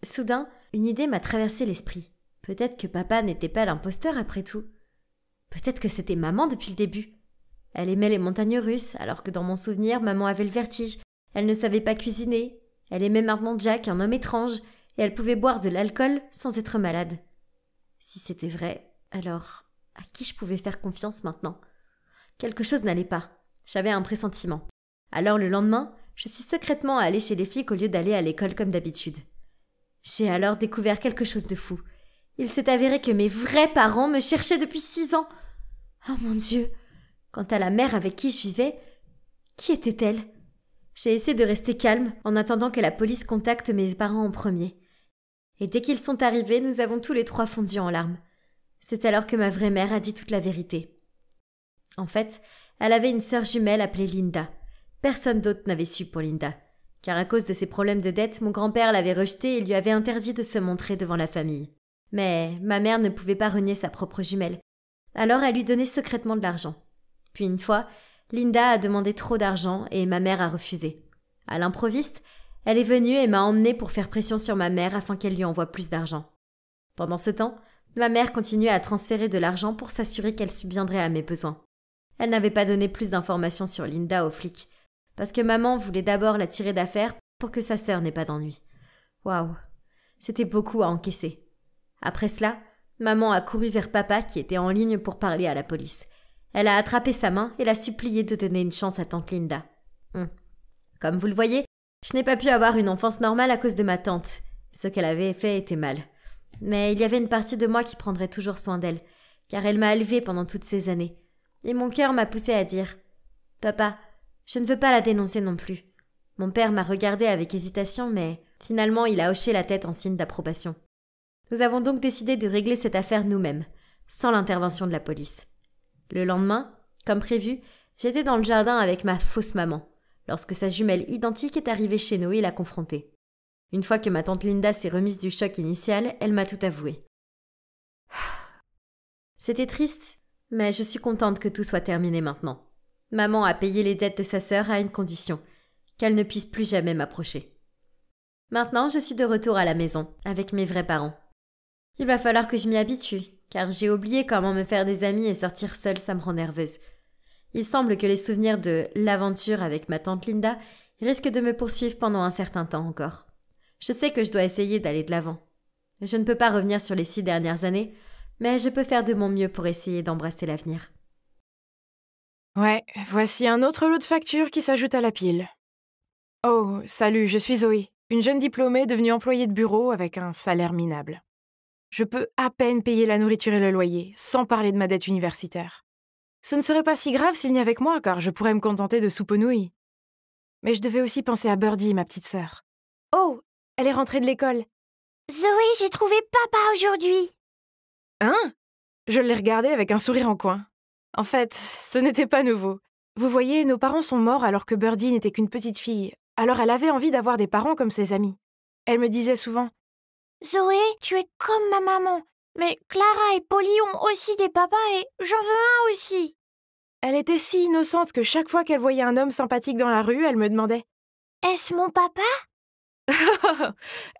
Soudain, une idée m'a traversé l'esprit. Peut-être que papa n'était pas l'imposteur après tout. Peut-être que c'était maman depuis le début. Elle aimait les montagnes russes, alors que dans mon souvenir, maman avait le vertige. Elle ne savait pas cuisiner. Elle aimait maintenant Jack, un homme étrange, et elle pouvait boire de l'alcool sans être malade. Si c'était vrai, alors à qui je pouvais faire confiance maintenant? Quelque chose n'allait pas. J'avais un pressentiment. Alors le lendemain, je suis secrètement allée chez les flics au lieu d'aller à l'école comme d'habitude. J'ai alors découvert quelque chose de fou. Il s'est avéré que mes vrais parents me cherchaient depuis 6 ans. Oh mon Dieu! Quant à la mère avec qui je vivais, qui était-elle? J'ai essayé de rester calme en attendant que la police contacte mes parents en premier. Et dès qu'ils sont arrivés, nous avons tous les 3 fondu en larmes. C'est alors que ma vraie mère a dit toute la vérité. En fait, elle avait une sœur jumelle appelée Linda. Personne d'autre n'avait su pour Linda, car à cause de ses problèmes de dette, mon grand-père l'avait rejetée et lui avait interdit de se montrer devant la famille. Mais ma mère ne pouvait pas renier sa propre jumelle. Alors elle lui donnait secrètement de l'argent. Puis une fois, Linda a demandé trop d'argent et ma mère a refusé. À l'improviste, elle est venue et m'a emmenée pour faire pression sur ma mère afin qu'elle lui envoie plus d'argent. Pendant ce temps, ma mère continuait à transférer de l'argent pour s'assurer qu'elle subviendrait à mes besoins. Elle n'avait pas donné plus d'informations sur Linda aux flics, parce que maman voulait d'abord la tirer d'affaire pour que sa sœur n'ait pas d'ennui. Waouh, c'était beaucoup à encaisser. Après cela, maman a couru vers papa qui était en ligne pour parler à la police. Elle a attrapé sa main et l'a supplié de donner une chance à tante Linda. Comme vous le voyez, je n'ai pas pu avoir une enfance normale à cause de ma tante. Ce qu'elle avait fait était mal. Mais il y avait une partie de moi qui prendrait toujours soin d'elle, car elle m'a élevée pendant toutes ces années. Et mon cœur m'a poussé à dire « Papa, je ne veux pas la dénoncer non plus. » Mon père m'a regardé avec hésitation, mais finalement il a hoché la tête en signe d'approbation. Nous avons donc décidé de régler cette affaire nous-mêmes, sans l'intervention de la police. Le lendemain, comme prévu, j'étais dans le jardin avec ma fausse maman, lorsque sa jumelle identique est arrivée chez nous et l'a confrontée. Une fois que ma tante Linda s'est remise du choc initial, elle m'a tout avoué. C'était triste, mais je suis contente que tout soit terminé maintenant. Maman a payé les dettes de sa sœur à une condition, qu'elle ne puisse plus jamais m'approcher. Maintenant, je suis de retour à la maison, avec mes vrais parents. Il va falloir que je m'y habitue, car j'ai oublié comment me faire des amis et sortir seule, ça me rend nerveuse. Il semble que les souvenirs de l'aventure avec ma tante Linda risquent de me poursuivre pendant un certain temps encore. Je sais que je dois essayer d'aller de l'avant. Je ne peux pas revenir sur les 6 dernières années, mais je peux faire de mon mieux pour essayer d'embrasser l'avenir. Ouais, voici un autre lot de factures qui s'ajoute à la pile. Oh, salut, je suis Zoé, une jeune diplômée devenue employée de bureau avec un salaire minable. Je peux à peine payer la nourriture et le loyer, sans parler de ma dette universitaire. Ce ne serait pas si grave s'il n'y avait que moi, car je pourrais me contenter de soupe aux nouilles. Mais je devais aussi penser à Birdie, ma petite sœur. Oh, elle est rentrée de l'école. Zoé, j'ai trouvé papa aujourd'hui. Hein? Je l'ai regardée avec un sourire en coin. En fait, ce n'était pas nouveau. Vous voyez, nos parents sont morts alors que Birdie n'était qu'une petite fille. Alors elle avait envie d'avoir des parents comme ses amis. Elle me disait souvent « Zoé, tu es comme ma maman. Mais Clara et Polly ont aussi des papas et j'en veux un aussi. » Elle était si innocente que chaque fois qu'elle voyait un homme sympathique dans la rue, elle me demandait « Est-ce mon papa ?»«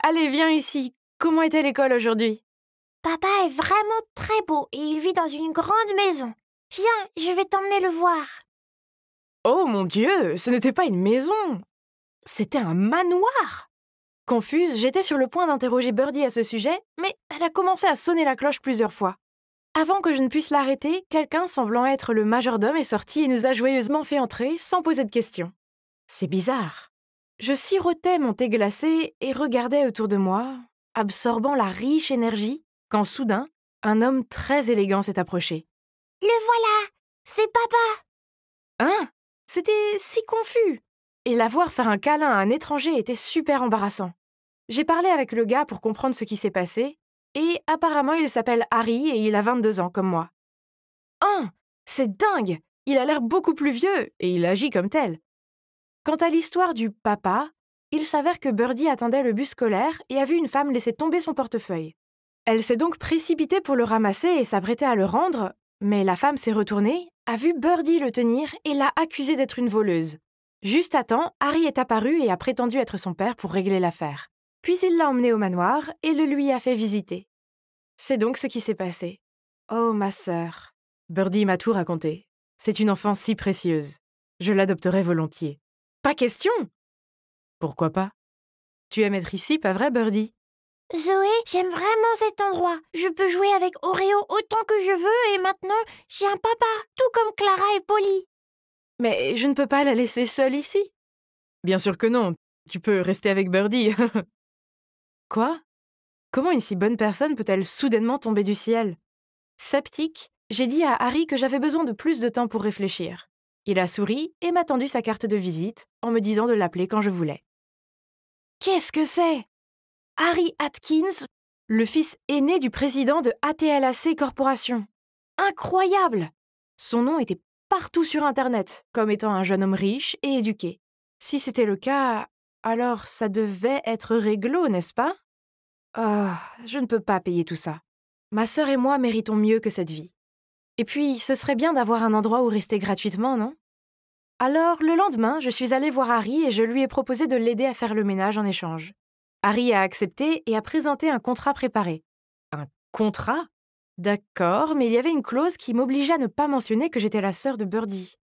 Allez, viens ici. Comment était l'école aujourd'hui ?» ?»« Papa est vraiment très beau et il vit dans une grande maison. Viens, je vais t'emmener le voir. » Oh mon Dieu, ce n'était pas une maison. C'était un manoir. Confuse, j'étais sur le point d'interroger Birdie à ce sujet, mais elle a commencé à sonner la cloche plusieurs fois. Avant que je ne puisse l'arrêter, quelqu'un semblant être le majordome est sorti et nous a joyeusement fait entrer sans poser de questions. C'est bizarre. Je sirotais mon thé glacé et regardais autour de moi, absorbant la riche énergie, quand soudain, un homme très élégant s'est approché. « Le voilà, c'est papa. » Hein? C'était si confus. Et la voir faire un câlin à un étranger était super embarrassant. J'ai parlé avec le gars pour comprendre ce qui s'est passé, et apparemment il s'appelle Harry et il a 22 ans comme moi. Hein? C'est dingue! Il a l'air beaucoup plus vieux, et il agit comme tel. Quant à l'histoire du papa, il s'avère que Birdie attendait le bus scolaire et a vu une femme laisser tomber son portefeuille. Elle s'est donc précipitée pour le ramasser et s'apprêtait à le rendre, mais la femme s'est retournée, a vu Birdie le tenir et l'a accusée d'être une voleuse. Juste à temps, Harry est apparu et a prétendu être son père pour régler l'affaire. Puis il l'a emmené au manoir et le lui a fait visiter. C'est donc ce qui s'est passé. Oh, ma sœur. Birdie m'a tout raconté. C'est une enfance si précieuse. Je l'adopterai volontiers. Pas question! Pourquoi pas? Tu aimes être ici, pas vrai, Birdie? Zoé, j'aime vraiment cet endroit. Je peux jouer avec Oreo autant que je veux et maintenant, j'ai un papa, tout comme Clara et Polly. Mais je ne peux pas la laisser seule ici. Bien sûr que non. Tu peux rester avec Birdie. Quoi? Comment une si bonne personne peut-elle soudainement tomber du ciel? Sceptique, j'ai dit à Harry que j'avais besoin de plus de temps pour réfléchir. Il a souri et m'a tendu sa carte de visite en me disant de l'appeler quand je voulais. Qu'est-ce que c'est? Harry Atkins, le fils aîné du président de ATLAC Corporation. Incroyable! Son nom était partout sur Internet, comme étant un jeune homme riche et éduqué. Si c'était le cas, alors ça devait être réglo, n'est-ce pas? Oh, je ne peux pas payer tout ça. Ma sœur et moi méritons mieux que cette vie. Et puis, ce serait bien d'avoir un endroit où rester gratuitement, non? Alors, le lendemain, je suis allée voir Harry et je lui ai proposé de l'aider à faire le ménage en échange. Harry a accepté et a présenté un contrat préparé. Un contrat? D'accord, mais il y avait une clause qui m'obligeait à ne pas mentionner que j'étais la sœur de Birdie.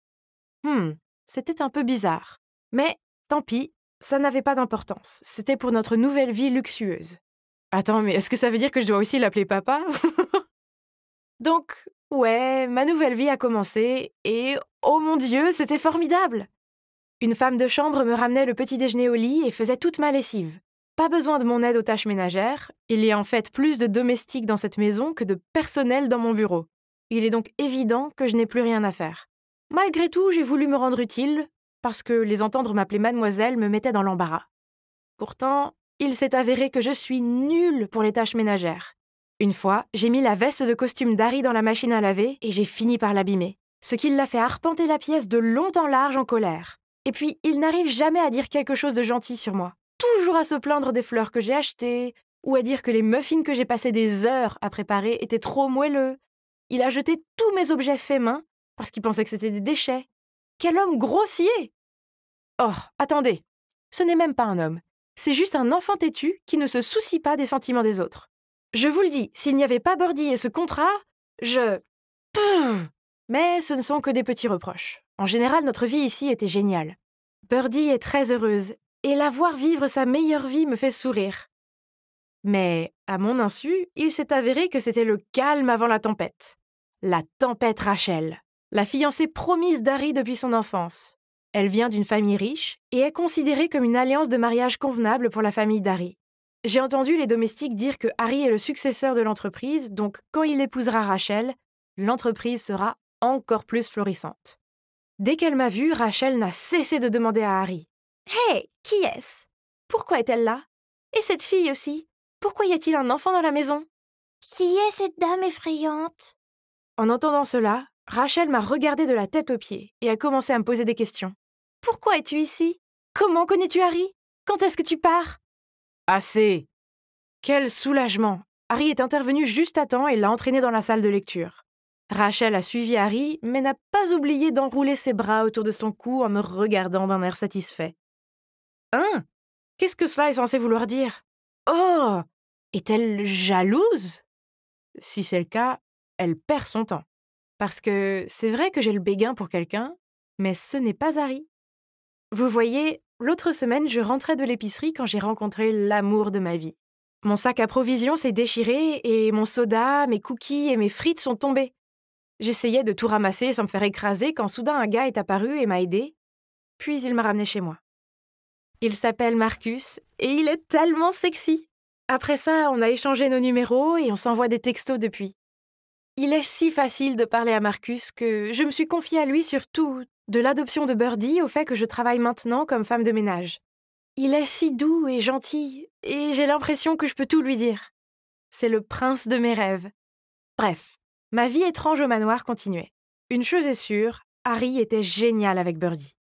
C'était un peu bizarre. Mais, tant pis, ça n'avait pas d'importance. C'était pour notre nouvelle vie luxueuse. Attends, mais est-ce que ça veut dire que je dois aussi l'appeler papa? Donc, ouais, ma nouvelle vie a commencé et, oh mon Dieu, c'était formidable! Une femme de chambre me ramenait le petit déjeuner au lit et faisait toute ma lessive. Pas besoin de mon aide aux tâches ménagères, il y a en fait plus de domestiques dans cette maison que de personnel dans mon bureau. Il est donc évident que je n'ai plus rien à faire. Malgré tout, j'ai voulu me rendre utile, parce que les entendre m'appeler mademoiselle me mettait dans l'embarras. Pourtant, il s'est avéré que je suis nulle pour les tâches ménagères. Une fois, j'ai mis la veste de costume d'Harry dans la machine à laver et j'ai fini par l'abîmer, ce qui l'a fait arpenter la pièce de long en large en colère. Et puis, il n'arrive jamais à dire quelque chose de gentil sur moi. Toujours à se plaindre des fleurs que j'ai achetées, ou à dire que les muffins que j'ai passé des heures à préparer étaient trop moelleux. Il a jeté tous mes objets faits main, parce qu'il pensait que c'était des déchets. Quel homme grossier! Oh, attendez, ce n'est même pas un homme. C'est juste un enfant têtu qui ne se soucie pas des sentiments des autres. Je vous le dis, s'il n'y avait pas Birdie et ce contrat, Mais ce ne sont que des petits reproches. En général, notre vie ici était géniale. Birdie est très heureuse, et la voir vivre sa meilleure vie me fait sourire. Mais, à mon insu, il s'est avéré que c'était le calme avant la tempête. La tempête Rachel, la fiancée promise d'Harry depuis son enfance. Elle vient d'une famille riche et est considérée comme une alliance de mariage convenable pour la famille d'Harry. J'ai entendu les domestiques dire que Harry est le successeur de l'entreprise, donc quand il épousera Rachel, l'entreprise sera encore plus florissante. Dès qu'elle m'a vue, Rachel n'a cessé de demander à Harry « Hé, qui est-ce? Pourquoi est-elle là? Et cette fille aussi? Pourquoi y a-t-il un enfant dans la maison? » Qui est cette dame effrayante? En entendant cela, Rachel m'a regardée de la tête aux pieds et a commencé à me poser des questions. « Pourquoi es-tu ici? Comment connais-tu Harry? Quand est-ce que tu pars? » Assez! Quel soulagement! Harry est intervenu juste à temps et l'a entraîné dans la salle de lecture. Rachel a suivi Harry, mais n'a pas oublié d'enrouler ses bras autour de son cou en me regardant d'un air satisfait. Hein? Qu'est-ce que cela est censé vouloir dire? Oh! Est-elle jalouse? Si c'est le cas, elle perd son temps. Parce que c'est vrai que j'ai le béguin pour quelqu'un, mais ce n'est pas Harry. Vous voyez, l'autre semaine, je rentrais de l'épicerie quand j'ai rencontré l'amour de ma vie. Mon sac à provisions s'est déchiré et mon soda, mes cookies et mes frites sont tombés. J'essayais de tout ramasser sans me faire écraser quand soudain un gars est apparu et m'a aidé, puis il m'a ramené chez moi. Il s'appelle Marcus et il est tellement sexy. Après ça, on a échangé nos numéros et on s'envoie des textos depuis. Il est si facile de parler à Marcus que je me suis confiée à lui sur tout, de l'adoption de Birdie au fait que je travaille maintenant comme femme de ménage. Il est si doux et gentil et j'ai l'impression que je peux tout lui dire. C'est le prince de mes rêves. Bref. Ma vie étrange au manoir continuait. Une chose est sûre, Harry était génial avec Birdie.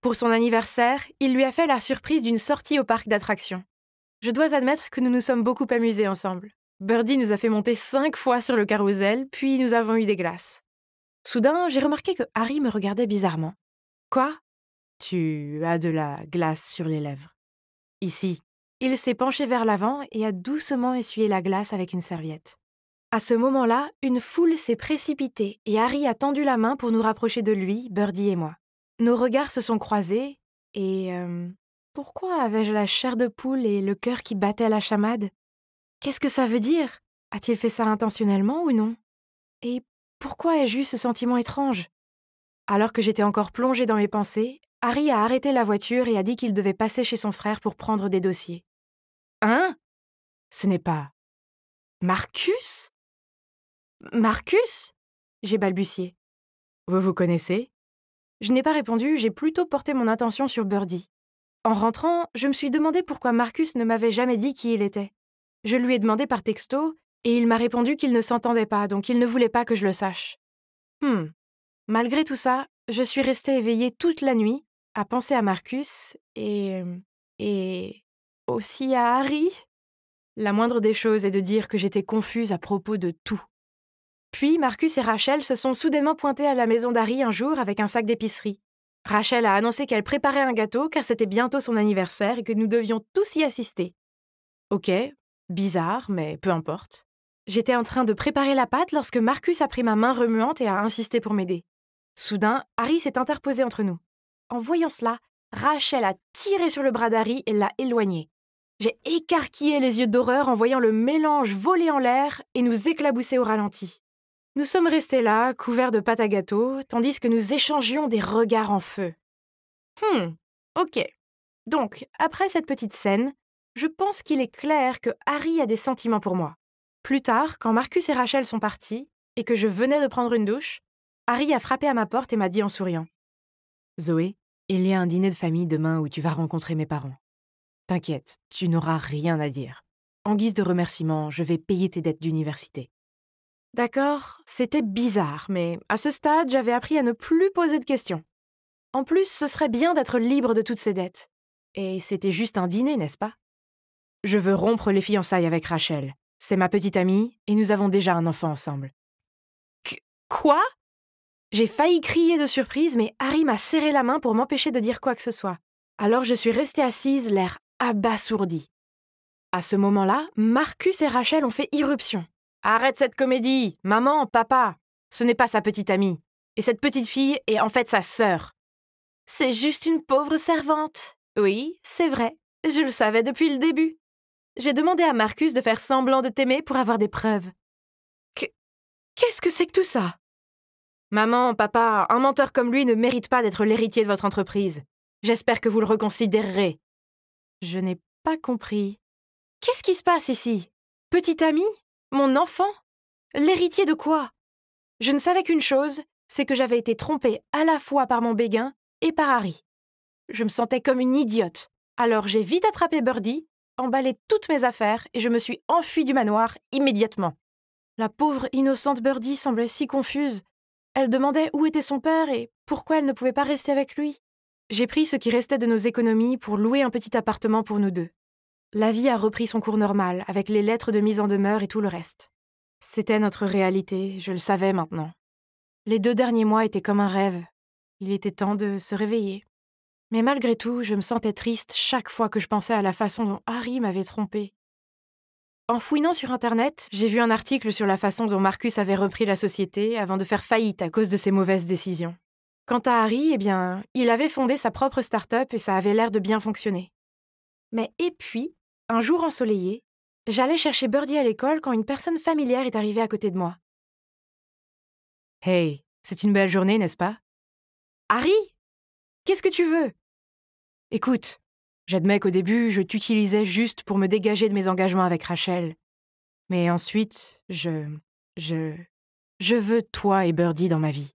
Pour son anniversaire, il lui a fait la surprise d'une sortie au parc d'attractions. Je dois admettre que nous nous sommes beaucoup amusés ensemble. Birdie nous a fait monter 5 fois sur le carrousel, puis nous avons eu des glaces. Soudain, j'ai remarqué que Harry me regardait bizarrement. « Quoi? Tu as de la glace sur les lèvres. » Ici. Il s'est penché vers l'avant et a doucement essuyé la glace avec une serviette. À ce moment-là, une foule s'est précipitée et Harry a tendu la main pour nous rapprocher de lui, Birdie et moi. Nos regards se sont croisés et... pourquoi avais-je la chair de poule et le cœur qui battait à la chamade? Qu'est-ce que ça veut dire? A-t-il fait ça intentionnellement ou non? Et pourquoi ai-je eu ce sentiment étrange? Alors que j'étais encore plongée dans mes pensées, Harry a arrêté la voiture et a dit qu'il devait passer chez son frère pour prendre des dossiers. Hein? Ce n'est pas... Marcus? Marcus? J'ai balbutié. Vous vous connaissez? Je n'ai pas répondu, j'ai plutôt porté mon attention sur Birdie. En rentrant, je me suis demandé pourquoi Marcus ne m'avait jamais dit qui il était. Je lui ai demandé par texto, et il m'a répondu qu'il ne s'entendait pas, donc il ne voulait pas que je le sache. Malgré tout ça, je suis restée éveillée toute la nuit, à penser à Marcus, et aussi à Harry. La moindre des choses est de dire que j'étais confuse à propos de tout. Puis Marcus et Rachel se sont soudainement pointés à la maison d'Harry un jour avec un sac d'épicerie. Rachel a annoncé qu'elle préparait un gâteau car c'était bientôt son anniversaire et que nous devions tous y assister. Ok, bizarre, mais peu importe. J'étais en train de préparer la pâte lorsque Marcus a pris ma main remuante et a insisté pour m'aider. Soudain, Harry s'est interposé entre nous. En voyant cela, Rachel a tiré sur le bras d'Harry et l'a éloigné. J'ai écarquillé les yeux d'horreur en voyant le mélange voler en l'air et nous éclabousser au ralenti. Nous sommes restés là, couverts de pâte à gâteau, tandis que nous échangions des regards en feu. Ok. Donc, après cette petite scène, je pense qu'il est clair que Harry a des sentiments pour moi. Plus tard, quand Marcus et Rachel sont partis, et que je venais de prendre une douche, Harry a frappé à ma porte et m'a dit en souriant. « Zoé, il y a un dîner de famille demain où tu vas rencontrer mes parents. T'inquiète, tu n'auras rien à dire. En guise de remerciement, je vais payer tes dettes d'université. » D'accord, c'était bizarre, mais à ce stade, j'avais appris à ne plus poser de questions. En plus, ce serait bien d'être libre de toutes ces dettes. Et c'était juste un dîner, n'est-ce pas? Je veux rompre les fiançailles avec Rachel. C'est ma petite amie, et nous avons déjà un enfant ensemble. Quoi? J'ai failli crier de surprise, mais Harry m'a serré la main pour m'empêcher de dire quoi que ce soit. Alors je suis restée assise, l'air abasourdi. À ce moment-là, Marcus et Rachel ont fait irruption. Arrête cette comédie, maman, papa. Ce n'est pas sa petite amie. Et cette petite fille est en fait sa sœur. C'est juste une pauvre servante. Oui, c'est vrai. Je le savais depuis le début. J'ai demandé à Marcus de faire semblant de t'aimer pour avoir des preuves. Qu'est-ce que c'est que tout ça? Maman, papa, un menteur comme lui ne mérite pas d'être l'héritier de votre entreprise. J'espère que vous le reconsidérerez. Je n'ai pas compris. Qu'est-ce qui se passe ici? Petite amie? Mon enfant? L'héritier de quoi? Je ne savais qu'une chose, c'est que j'avais été trompée à la fois par mon béguin et par Harry. Je me sentais comme une idiote. Alors j'ai vite attrapé Birdie, emballé toutes mes affaires et je me suis enfuie du manoir immédiatement. La pauvre innocente Birdie semblait si confuse. Elle demandait où était son père et pourquoi elle ne pouvait pas rester avec lui. J'ai pris ce qui restait de nos économies pour louer un petit appartement pour nous deux. La vie a repris son cours normal, avec les lettres de mise en demeure et tout le reste. C'était notre réalité, je le savais maintenant. Les 2 derniers mois étaient comme un rêve. Il était temps de se réveiller. Mais malgré tout, je me sentais triste chaque fois que je pensais à la façon dont Harry m'avait trompée. En fouinant sur Internet, j'ai vu un article sur la façon dont Marcus avait repris la société avant de faire faillite à cause de ses mauvaises décisions. Quant à Harry, il avait fondé sa propre start-up et ça avait l'air de bien fonctionner. Et puis, un jour ensoleillé, j'allais chercher Birdie à l'école quand une personne familière est arrivée à côté de moi. « Hey, c'est une belle journée, n'est-ce pas? »« Harry, qu'est-ce que tu veux? » »« Écoute, j'admets qu'au début, je t'utilisais juste pour me dégager de mes engagements avec Rachel. Mais ensuite, je veux toi et Birdie dans ma vie.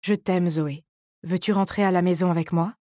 Je t'aime, Zoé. Veux-tu rentrer à la maison avec moi? »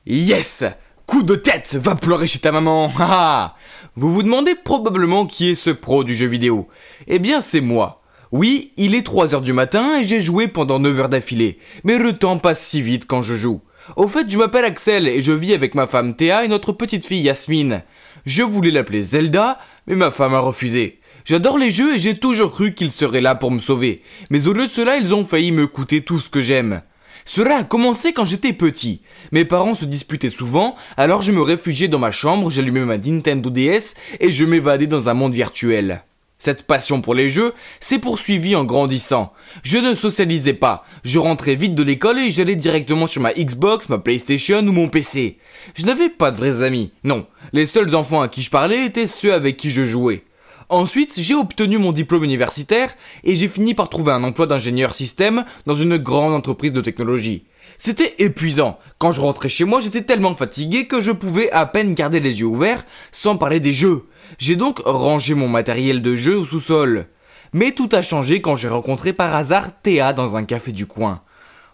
Yes! Coup de tête! Va pleurer chez ta maman! Haha! Vous vous demandez probablement qui est ce pro du jeu vidéo. Eh bien, c'est moi. Oui, il est 3h du matin et j'ai joué pendant 9 heures d'affilée. Mais le temps passe si vite quand je joue. Au fait, je m'appelle Axel et je vis avec ma femme Théa et notre petite fille Yasmine. Je voulais l'appeler Zelda, mais ma femme a refusé. J'adore les jeux et j'ai toujours cru qu'ils seraient là pour me sauver. Mais au lieu de cela, ils ont failli me coûter tout ce que j'aime. Cela a commencé quand j'étais petit. Mes parents se disputaient souvent, alors je me réfugiais dans ma chambre, j'allumais ma Nintendo DS et je m'évadais dans un monde virtuel. Cette passion pour les jeux s'est poursuivie en grandissant. Je ne socialisais pas, je rentrais vite de l'école et j'allais directement sur ma Xbox, ma PlayStation ou mon PC. Je n'avais pas de vrais amis, non, les seuls enfants à qui je parlais étaient ceux avec qui je jouais. Ensuite, j'ai obtenu mon diplôme universitaire et j'ai fini par trouver un emploi d'ingénieur système dans une grande entreprise de technologie. C'était épuisant. Quand je rentrais chez moi, j'étais tellement fatigué que je pouvais à peine garder les yeux ouverts sans parler des jeux. J'ai donc rangé mon matériel de jeu au sous-sol. Mais tout a changé quand j'ai rencontré par hasard Théa dans un café du coin.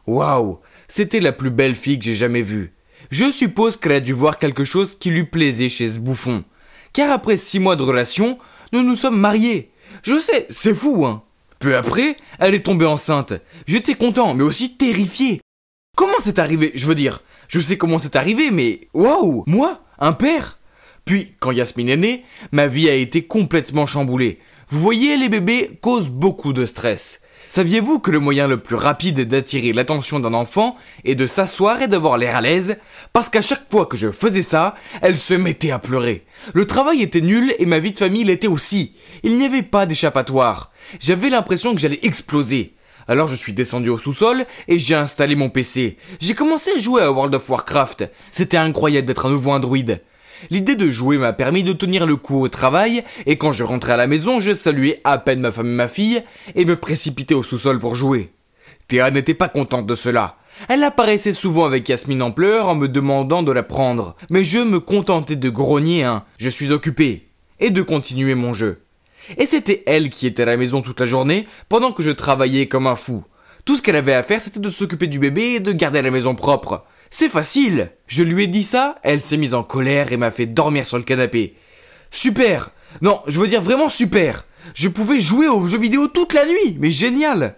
Waouh, c'était la plus belle fille que j'ai jamais vue. Je suppose qu'elle a dû voir quelque chose qui lui plaisait chez ce bouffon. Car après 6 mois de relation, nous nous sommes mariés. Je sais, c'est fou, hein. Peu après, elle est tombée enceinte. J'étais content, mais aussi terrifié. Comment c'est arrivé? Je veux dire, je sais comment c'est arrivé, mais waouh, moi, un père? Puis, quand Yasmine est née, ma vie a été complètement chamboulée. Vous voyez, les bébés causent beaucoup de stress. Saviez-vous que le moyen le plus rapide d'attirer l'attention d'un enfant est de s'asseoir et d'avoir l'air à l'aise? Parce qu'à chaque fois que je faisais ça, elle se mettait à pleurer. Le travail était nul et ma vie de famille l'était aussi. Il n'y avait pas d'échappatoire. J'avais l'impression que j'allais exploser. Alors je suis descendu au sous-sol et j'ai installé mon PC. J'ai commencé à jouer à World of Warcraft. C'était incroyable d'être un nouveau androïde. L'idée de jouer m'a permis de tenir le coup au travail, et quand je rentrais à la maison, je saluais à peine ma femme et ma fille, et me précipitais au sous-sol pour jouer. Théa n'était pas contente de cela. Elle apparaissait souvent avec Yasmine en pleurs en me demandant de la prendre, mais je me contentais de grogner un « je suis occupé » et de continuer mon jeu. Et c'était elle qui était à la maison toute la journée, pendant que je travaillais comme un fou. Tout ce qu'elle avait à faire, c'était de s'occuper du bébé et de garder la maison propre. C'est facile! Je lui ai dit ça, elle s'est mise en colère et m'a fait dormir sur le canapé. Super! Non, je veux dire vraiment super! Je pouvais jouer aux jeux vidéo toute la nuit, mais génial!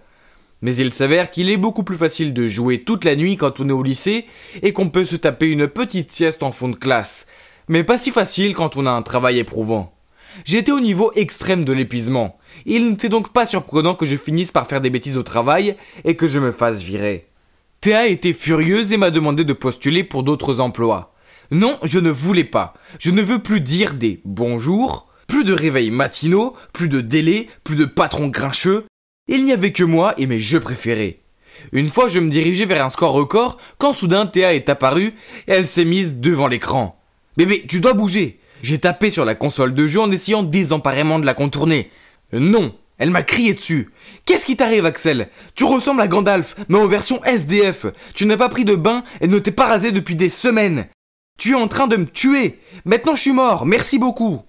Mais il s'avère qu'il est beaucoup plus facile de jouer toute la nuit quand on est au lycée et qu'on peut se taper une petite sieste en fond de classe. Mais pas si facile quand on a un travail éprouvant. J'étais au niveau extrême de l'épuisement. Il n'était donc pas surprenant que je finisse par faire des bêtises au travail et que je me fasse virer. Théa était furieuse et m'a demandé de postuler pour d'autres emplois. Non, je ne voulais pas. Je ne veux plus dire des bonjours, plus de réveils matinaux, plus de délais, plus de patrons grincheux. Il n'y avait que moi et mes jeux préférés. Une fois, je me dirigeais vers un score record quand soudain Théa est apparue et elle s'est mise devant l'écran. « Bébé, tu dois bouger !» J'ai tapé sur la console de jeu en essayant désemparément de la contourner. Non, elle m'a crié dessus. « Qu'est-ce qui t'arrive, Axel? Tu ressembles à Gandalf, mais en version SDF. Tu n'as pas pris de bain et ne t'es pas rasé depuis des semaines. Tu es en train de me tuer. Maintenant je suis mort, merci beaucoup. »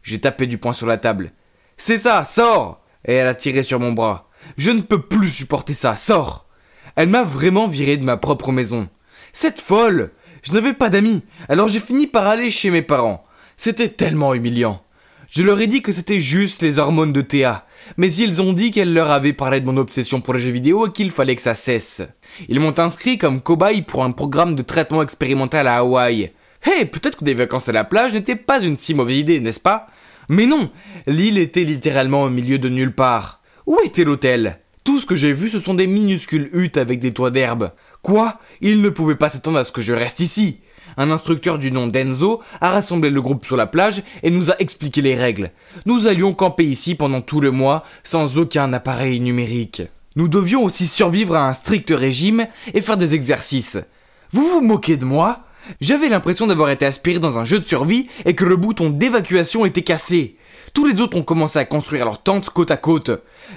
J'ai tapé du poing sur la table. « C'est ça, sors !» Et elle a tiré sur mon bras. « Je ne peux plus supporter ça, sors !» Elle m'a vraiment viré de ma propre maison. Cette folle! Je n'avais pas d'amis, alors j'ai fini par aller chez mes parents. C'était tellement humiliant. Je leur ai dit que c'était juste les hormones de Théa, mais ils ont dit qu'elle leur avait parlé de mon obsession pour les jeux vidéo et qu'il fallait que ça cesse. Ils m'ont inscrit comme cobaye pour un programme de traitement expérimental à Hawaï. Hey, peut-être que des vacances à la plage n'étaient pas une si mauvaise idée, n'est-ce pas? Mais non, l'île était littéralement au milieu de nulle part. Où était l'hôtel? Tout ce que j'ai vu, ce sont des minuscules huttes avec des toits d'herbe. Quoi? Ils ne pouvaient pas s'attendre à ce que je reste ici. Un instructeur du nom d'Enzo a rassemblé le groupe sur la plage et nous a expliqué les règles. Nous allions camper ici pendant tout le mois, sans aucun appareil numérique. Nous devions aussi survivre à un strict régime et faire des exercices. Vous vous moquez de moi? J'avais l'impression d'avoir été aspiré dans un jeu de survie et que le bouton d'évacuation était cassé. Tous les autres ont commencé à construire leurs tentes côte à côte.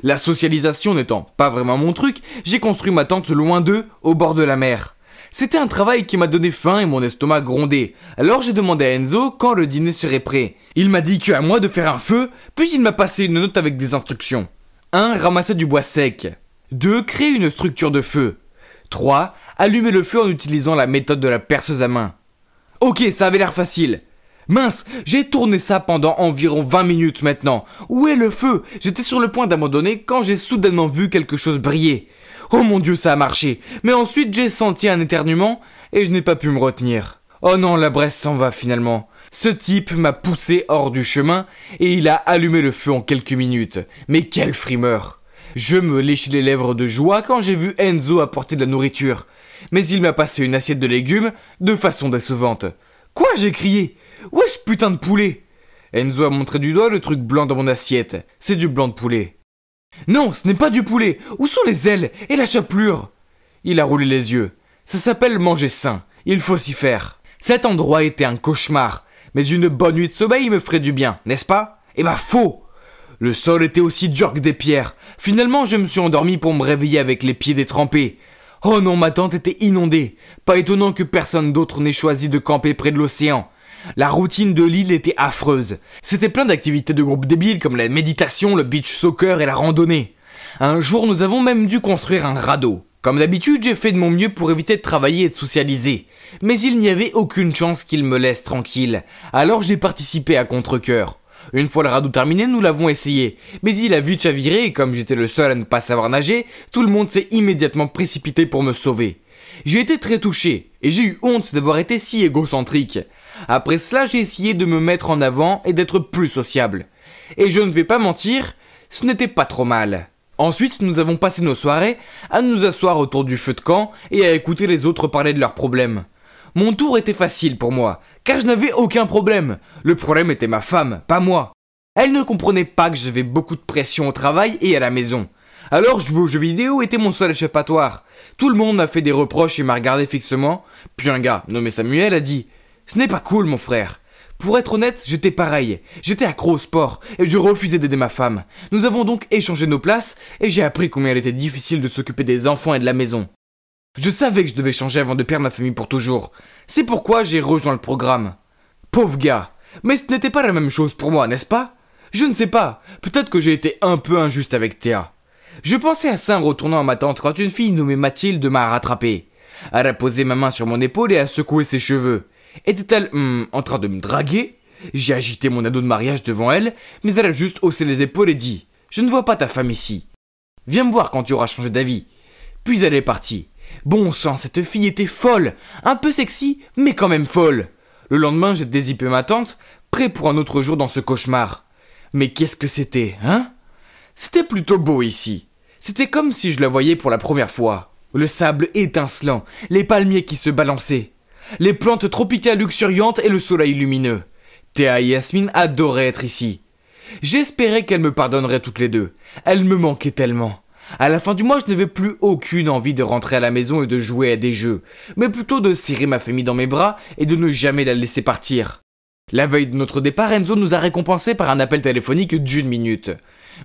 La socialisation n'étant pas vraiment mon truc, j'ai construit ma tente loin d'eux, au bord de la mer. C'était un travail qui m'a donné faim et mon estomac grondait. Alors j'ai demandé à Enzo quand le dîner serait prêt. Il m'a dit qu'à moi de faire un feu, puis il m'a passé une note avec des instructions. 1. Ramasser du bois sec. 2. Créer une structure de feu. 3. Allumer le feu en utilisant la méthode de la perceuse à main. Ok, ça avait l'air facile. Mince, j'ai tourné ça pendant environ 20 minutes maintenant. Où est le feu? J'étais sur le point d'abandonner quand j'ai soudainement vu quelque chose briller. Oh mon Dieu, ça a marché. Mais ensuite, j'ai senti un éternuement et je n'ai pas pu me retenir. Oh non, la braise s'en va finalement. Ce type m'a poussé hors du chemin et il a allumé le feu en quelques minutes. Mais quel frimeur! Je me léchais les lèvres de joie quand j'ai vu Enzo apporter de la nourriture. Mais il m'a passé une assiette de légumes de façon décevante. Quoi, j'ai crié? Où est ce putain de poulet? Enzo a montré du doigt le truc blanc dans mon assiette. C'est du blanc de poulet. Non, ce n'est pas du poulet. Où sont les ailes et la chapelure? Il a roulé les yeux. Ça s'appelle manger sain. Il faut s'y faire. Cet endroit était un cauchemar. Mais une bonne nuit de sommeil me ferait du bien, n'est-ce pas? Eh ben faux! Le sol était aussi dur que des pierres. Finalement, je me suis endormi pour me réveiller avec les pieds détrempés. Oh non, ma tente était inondée. Pas étonnant que personne d'autre n'ait choisi de camper près de l'océan. La routine de l'île était affreuse. C'était plein d'activités de groupe débiles comme la méditation, le beach soccer et la randonnée. Un jour, nous avons même dû construire un radeau. Comme d'habitude, j'ai fait de mon mieux pour éviter de travailler et de socialiser. Mais il n'y avait aucune chance qu'il me laisse tranquille. Alors j'ai participé à contre-cœur. Une fois le radeau terminé, nous l'avons essayé. Mais il a vite chaviré et comme j'étais le seul à ne pas savoir nager, tout le monde s'est immédiatement précipité pour me sauver. J'ai été très touché et j'ai eu honte d'avoir été si égocentrique. Après cela, j'ai essayé de me mettre en avant et d'être plus sociable. Et je ne vais pas mentir, ce n'était pas trop mal. Ensuite, nous avons passé nos soirées à nous asseoir autour du feu de camp et à écouter les autres parler de leurs problèmes. Mon tour était facile pour moi, car je n'avais aucun problème. Le problème était ma femme, pas moi. Elle ne comprenait pas que j'avais beaucoup de pression au travail et à la maison. Alors jouer aux jeux vidéo était mon seul échappatoire. Tout le monde m'a fait des reproches et m'a regardé fixement. Puis un gars, nommé Samuel, a dit « Ce n'est pas cool mon frère ». Pour être honnête, j'étais pareil. J'étais accro au sport et je refusais d'aider ma femme. Nous avons donc échangé nos places et j'ai appris combien il était difficile de s'occuper des enfants et de la maison. Je savais que je devais changer avant de perdre ma famille pour toujours. C'est pourquoi j'ai rejoint le programme. Pauvre gars. Mais ce n'était pas la même chose pour moi, n'est-ce pas? Je ne sais pas. Peut-être que j'ai été un peu injuste avec Théa. Je pensais à ça en retournant à ma tante quand une fille nommée Mathilde m'a rattrapé. Elle a posé ma main sur mon épaule et a secoué ses cheveux. Était-elle en train de me draguer? J'ai agité mon ado de mariage devant elle, mais elle a juste haussé les épaules et dit « Je ne vois pas ta femme ici. Viens me voir quand tu auras changé d'avis. » Puis elle est partie. Bon sang, cette fille était folle, un peu sexy, mais quand même folle. Le lendemain, j'ai dézippé ma tente, prêt pour un autre jour dans ce cauchemar. Mais qu'est-ce que c'était, hein? C'était plutôt beau ici. C'était comme si je la voyais pour la première fois. Le sable étincelant, les palmiers qui se balançaient, les plantes tropicales luxuriantes et le soleil lumineux. Théa et Yasmine adoraient être ici. J'espérais qu'elles me pardonneraient toutes les deux. Elles me manquaient tellement. À la fin du mois, je n'avais plus aucune envie de rentrer à la maison et de jouer à des jeux, mais plutôt de serrer ma famille dans mes bras et de ne jamais la laisser partir. La veille de notre départ, Enzo nous a récompensés par un appel téléphonique d'1 minute.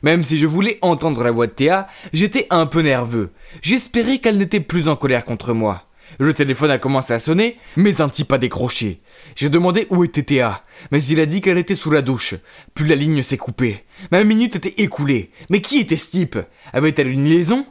Même si je voulais entendre la voix de Théa, j'étais un peu nerveux. J'espérais qu'elle n'était plus en colère contre moi. Le téléphone a commencé à sonner, mais un type a décroché. J'ai demandé où était Théa, mais il a dit qu'elle était sous la douche. Puis la ligne s'est coupée. Ma minute était écoulée. Mais qui était ce type? Avait-elle une liaison?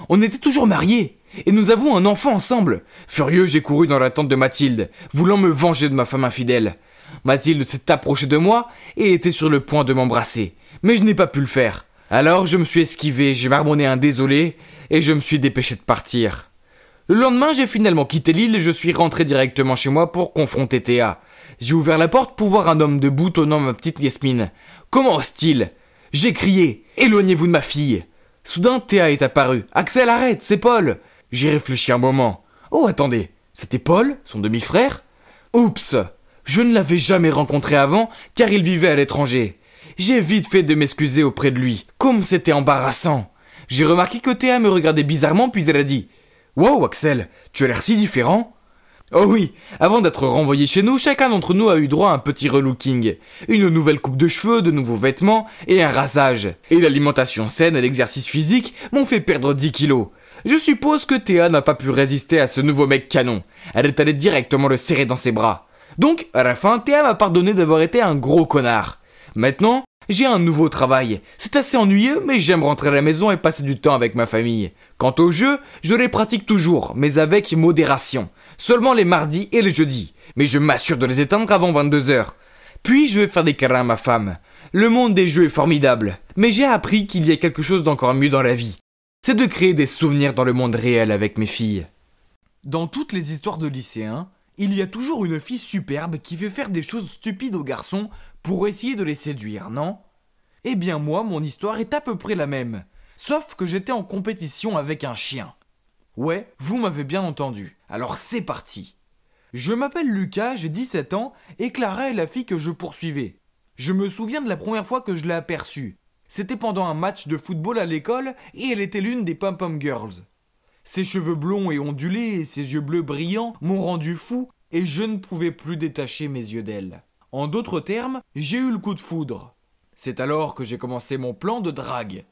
On était toujours mariés, et nous avons un enfant ensemble. Furieux, j'ai couru dans la tente de Mathilde, voulant me venger de ma femme infidèle. Mathilde s'est approchée de moi et était sur le point de m'embrasser, mais je n'ai pas pu le faire. Alors je me suis esquivé, j'ai marmonné un désolé, et je me suis dépêché de partir. Le lendemain, j'ai finalement quitté l'île et je suis rentré directement chez moi pour confronter Théa. J'ai ouvert la porte pour voir un homme debout tenant ma petite Yasmine. Comment ose-t-il? J'ai crié « Éloignez-vous de ma fille !» Soudain, Théa est apparue. « Axel, arrête, c'est Paul !» J'ai réfléchi un moment. « Oh, attendez, c'était Paul, son demi-frère ?» Oups! Je ne l'avais jamais rencontré avant car il vivait à l'étranger. J'ai vite fait de m'excuser auprès de lui, comme c'était embarrassant. J'ai remarqué que Théa me regardait bizarrement puis elle a dit « Wow, Axel, tu as l'air si différent !» Oh oui, avant d'être renvoyé chez nous, chacun d'entre nous a eu droit à un petit relooking. Une nouvelle coupe de cheveux, de nouveaux vêtements et un rasage. Et l'alimentation saine et l'exercice physique m'ont fait perdre 10 kilos. Je suppose que Théa n'a pas pu résister à ce nouveau mec canon. Elle est allée directement le serrer dans ses bras. Donc, à la fin, Théa m'a pardonné d'avoir été un gros connard. Maintenant, j'ai un nouveau travail. C'est assez ennuyeux, mais j'aime rentrer à la maison et passer du temps avec ma famille. Quant aux jeux, je les pratique toujours, mais avec modération. Seulement les mardis et les jeudis. Mais je m'assure de les éteindre avant 22h. Puis je vais faire des câlins à ma femme. Le monde des jeux est formidable. Mais j'ai appris qu'il y a quelque chose d'encore mieux dans la vie. C'est de créer des souvenirs dans le monde réel avec mes filles. Dans toutes les histoires de lycéens, il y a toujours une fille superbe qui fait faire des choses stupides aux garçons pour essayer de les séduire, non? Eh bien moi, mon histoire est à peu près la même. Sauf que j'étais en compétition avec un chien. Ouais, vous m'avez bien entendu. Alors c'est parti. Je m'appelle Lucas, j'ai 17 ans, et Clara est la fille que je poursuivais. Je me souviens de la première fois que je l'ai aperçue. C'était pendant un match de football à l'école et elle était l'une des Pom-Pom Girls. Ses cheveux blonds et ondulés et ses yeux bleus brillants m'ont rendu fou et je ne pouvais plus détacher mes yeux d'elle. En d'autres termes, j'ai eu le coup de foudre. C'est alors que j'ai commencé mon plan de drague.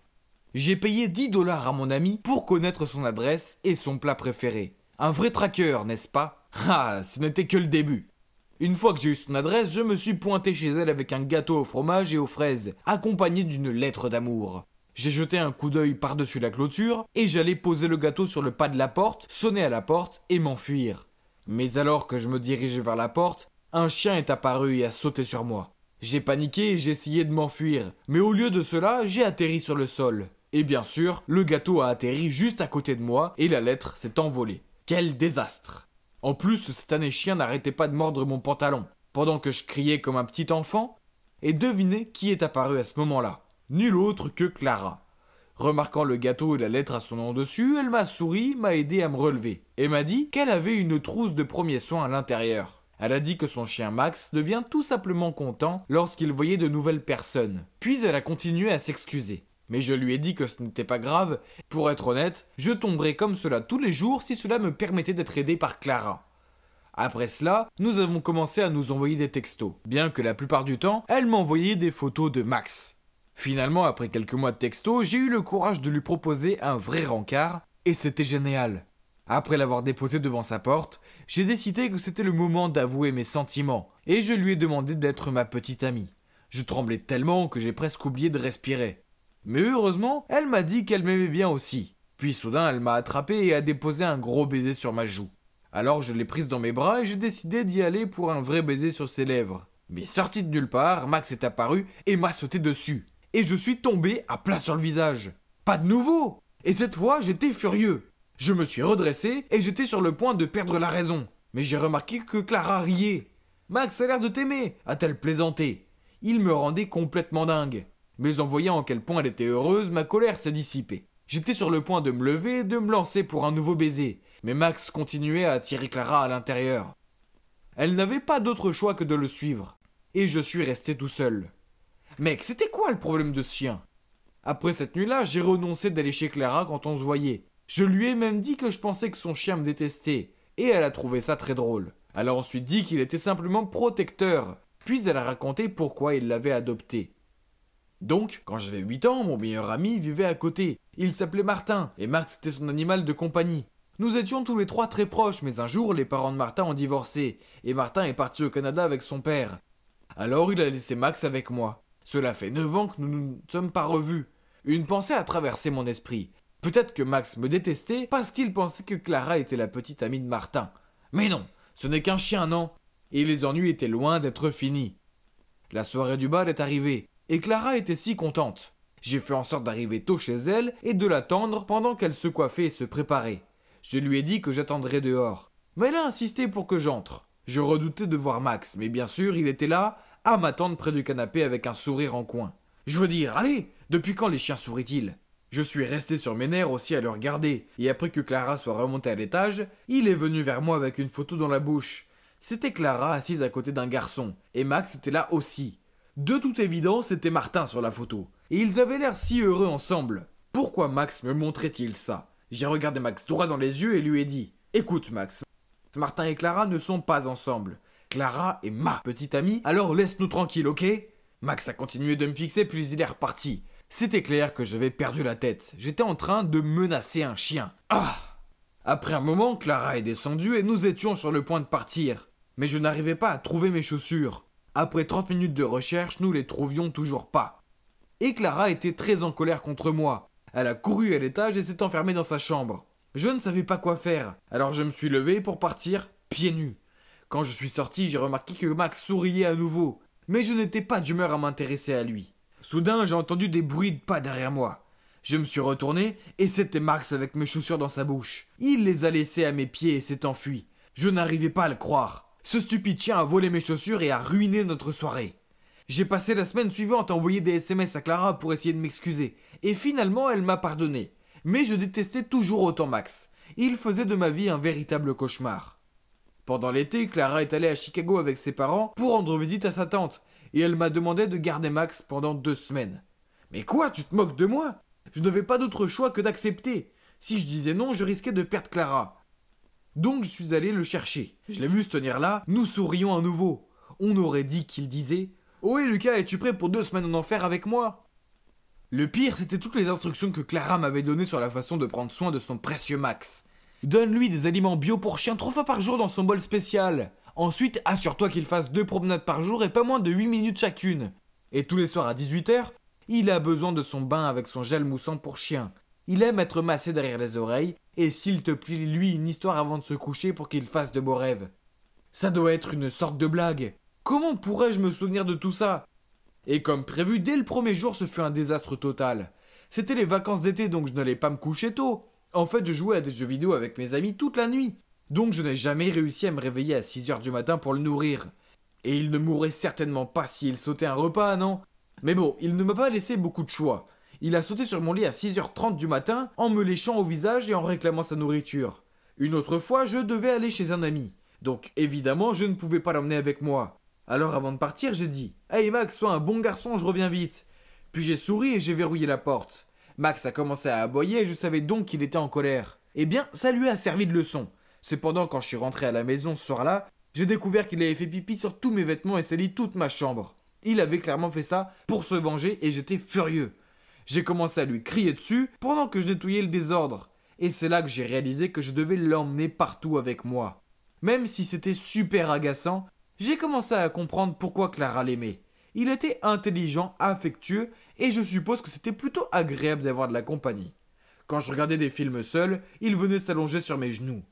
J'ai payé 10$ à mon ami pour connaître son adresse et son plat préféré. Un vrai tracker, n'est-ce pas? Ah, ce n'était que le début. Une fois que j'ai eu son adresse, je me suis pointé chez elle avec un gâteau au fromage et aux fraises, accompagné d'une lettre d'amour. J'ai jeté un coup d'œil par-dessus la clôture et j'allais poser le gâteau sur le pas de la porte, sonner à la porte et m'enfuir. Mais alors que je me dirigeais vers la porte, un chien est apparu et a sauté sur moi. J'ai paniqué et j'ai essayé de m'enfuir, mais au lieu de cela, j'ai atterri sur le sol. Et bien sûr, le gâteau a atterri juste à côté de moi et la lettre s'est envolée. Quel désastre! En plus, cet année chien n'arrêtait pas de mordre mon pantalon, pendant que je criais comme un petit enfant. Et devinez qui est apparu à ce moment-là? Nul autre que Clara. Remarquant le gâteau et la lettre à son nom dessus, elle m'a souri, m'a aidé à me relever, et m'a dit qu'elle avait une trousse de premiers soins à l'intérieur. Elle a dit que son chien Max devient tout simplement content lorsqu'il voyait de nouvelles personnes. Puis elle a continué à s'excuser. Mais je lui ai dit que ce n'était pas grave. Pour être honnête, je tomberais comme cela tous les jours si cela me permettait d'être aidé par Clara. Après cela, nous avons commencé à nous envoyer des textos, bien que la plupart du temps, elle m'envoyait des photos de Max. Finalement, après quelques mois de textos, j'ai eu le courage de lui proposer un vrai rencard, et c'était génial. Après l'avoir déposé devant sa porte, j'ai décidé que c'était le moment d'avouer mes sentiments, et je lui ai demandé d'être ma petite amie. Je tremblais tellement que j'ai presque oublié de respirer. Mais heureusement, elle m'a dit qu'elle m'aimait bien aussi. Puis soudain, elle m'a attrapé et a déposé un gros baiser sur ma joue. Alors je l'ai prise dans mes bras et j'ai décidé d'y aller pour un vrai baiser sur ses lèvres. Mais sorti de nulle part, Max est apparu et m'a sauté dessus. Et je suis tombé à plat sur le visage. Pas de nouveau! Et cette fois, j'étais furieux. Je me suis redressé et j'étais sur le point de perdre la raison. Mais j'ai remarqué que Clara riait. « Max a l'air de t'aimer !» a-t-elle plaisanté. Il me rendait complètement dingue. Mais en voyant à quel point elle était heureuse, ma colère s'est dissipée. J'étais sur le point de me lever et de me lancer pour un nouveau baiser. Mais Max continuait à attirer Clara à l'intérieur. Elle n'avait pas d'autre choix que de le suivre. Et je suis resté tout seul. Mec, c'était quoi le problème de ce chien? Après cette nuit-là, j'ai renoncé d'aller chez Clara quand on se voyait. Je lui ai même dit que je pensais que son chien me détestait. Et elle a trouvé ça très drôle. Elle a ensuite dit qu'il était simplement protecteur. Puis elle a raconté pourquoi il l'avait adopté. Donc, quand j'avais 8 ans, mon meilleur ami vivait à côté. Il s'appelait Martin, et Max était son animal de compagnie. Nous étions tous les trois très proches, mais un jour, les parents de Martin ont divorcé, et Martin est parti au Canada avec son père. Alors il a laissé Max avec moi. Cela fait 9 ans que nous ne nous sommes pas revus. Une pensée a traversé mon esprit. Peut-être que Max me détestait parce qu'il pensait que Clara était la petite amie de Martin. Mais non, ce n'est qu'un chien, non. Et les ennuis étaient loin d'être finis. La soirée du bal est arrivée. Et Clara était si contente. J'ai fait en sorte d'arriver tôt chez elle et de l'attendre pendant qu'elle se coiffait et se préparait. Je lui ai dit que j'attendrais dehors. Mais elle a insisté pour que j'entre. Je redoutais de voir Max, mais bien sûr, il était là, à m'attendre près du canapé avec un sourire en coin. Je veux dire, allez, depuis quand les chiens sourient-ils? Je suis resté sur mes nerfs aussi à le regarder, et après que Clara soit remontée à l'étage, il est venu vers moi avec une photo dans la bouche. C'était Clara assise à côté d'un garçon, et Max était là aussi. De toute évidence, c'était Martin sur la photo. Et ils avaient l'air si heureux ensemble. Pourquoi Max me montrait-il ça? J'ai regardé Max droit dans les yeux et lui ai dit « Écoute Max, Martin et Clara ne sont pas ensemble. Clara est ma petite amie, alors laisse-nous tranquilles, ok ?» Max a continué de me fixer puis il est reparti. C'était clair que j'avais perdu la tête. J'étais en train de menacer un chien. Ah! Après un moment, Clara est descendue et nous étions sur le point de partir. Mais je n'arrivais pas à trouver mes chaussures. Après 30 minutes de recherche, nous les trouvions toujours pas. Et Clara était très en colère contre moi. Elle a couru à l'étage et s'est enfermée dans sa chambre. Je ne savais pas quoi faire, alors je me suis levé pour partir pieds nus. Quand je suis sorti, j'ai remarqué que Max souriait à nouveau, mais je n'étais pas d'humeur à m'intéresser à lui. Soudain, j'ai entendu des bruits de pas derrière moi. Je me suis retourné et c'était Max avec mes chaussures dans sa bouche. Il les a laissées à mes pieds et s'est enfui. Je n'arrivais pas à le croire. Ce stupide chien a volé mes chaussures et a ruiné notre soirée. J'ai passé la semaine suivante à envoyer des SMS à Clara pour essayer de m'excuser. Et finalement, elle m'a pardonné. Mais je détestais toujours autant Max. Il faisait de ma vie un véritable cauchemar. Pendant l'été, Clara est allée à Chicago avec ses parents pour rendre visite à sa tante. et elle m'a demandé de garder Max pendant 2 semaines. Mais quoi, tu te moques de moi? Je n'avais pas d'autre choix que d'accepter. Si je disais non, je risquais de perdre Clara. Donc je suis allé le chercher. Je l'ai vu se tenir là, nous sourions à nouveau. On aurait dit qu'il disait « Ohé Lucas, es-tu prêt pour 2 semaines en enfer avec moi ?» Le pire, c'était toutes les instructions que Clara m'avait données sur la façon de prendre soin de son précieux Max. Donne-lui des aliments bio pour chien 3 fois par jour dans son bol spécial. Ensuite, assure-toi qu'il fasse 2 promenades par jour et pas moins de 8 minutes chacune. Et tous les soirs à 18h, il a besoin de son bain avec son gel moussant pour chien. Il aime être massé derrière les oreilles, et s'il te plaît, lui une histoire avant de se coucher pour qu'il fasse de beaux rêves. Ça doit être une sorte de blague. Comment pourrais-je me souvenir de tout ça? Et comme prévu, dès le premier jour, ce fut un désastre total. C'était les vacances d'été, donc je n'allais pas me coucher tôt. En fait, je jouais à des jeux vidéo avec mes amis toute la nuit. Donc je n'ai jamais réussi à me réveiller à 6h du matin pour le nourrir. Et il ne mourrait certainement pas s'il sautait un repas, non? Mais bon, il ne m'a pas laissé beaucoup de choix. Il a sauté sur mon lit à 6h30 du matin en me léchant au visage et en réclamant sa nourriture. Une autre fois, je devais aller chez un ami. Donc évidemment, je ne pouvais pas l'emmener avec moi. Alors avant de partir, j'ai dit « Hey Max, sois un bon garçon, je reviens vite !» Puis j'ai souri et j'ai verrouillé la porte. Max a commencé à aboyer et je savais donc qu'il était en colère. Eh bien, ça lui a servi de leçon. Cependant, quand je suis rentré à la maison ce soir-là, j'ai découvert qu'il avait fait pipi sur tous mes vêtements et sali toute ma chambre. Il avait clairement fait ça pour se venger et j'étais furieux. J'ai commencé à lui crier dessus pendant que je nettoyais le désordre. Et c'est là que j'ai réalisé que je devais l'emmener partout avec moi. Même si c'était super agaçant, j'ai commencé à comprendre pourquoi Clara l'aimait. Il était intelligent, affectueux, et je suppose que c'était plutôt agréable d'avoir de la compagnie. Quand je regardais des films seul, il venait s'allonger sur mes genoux.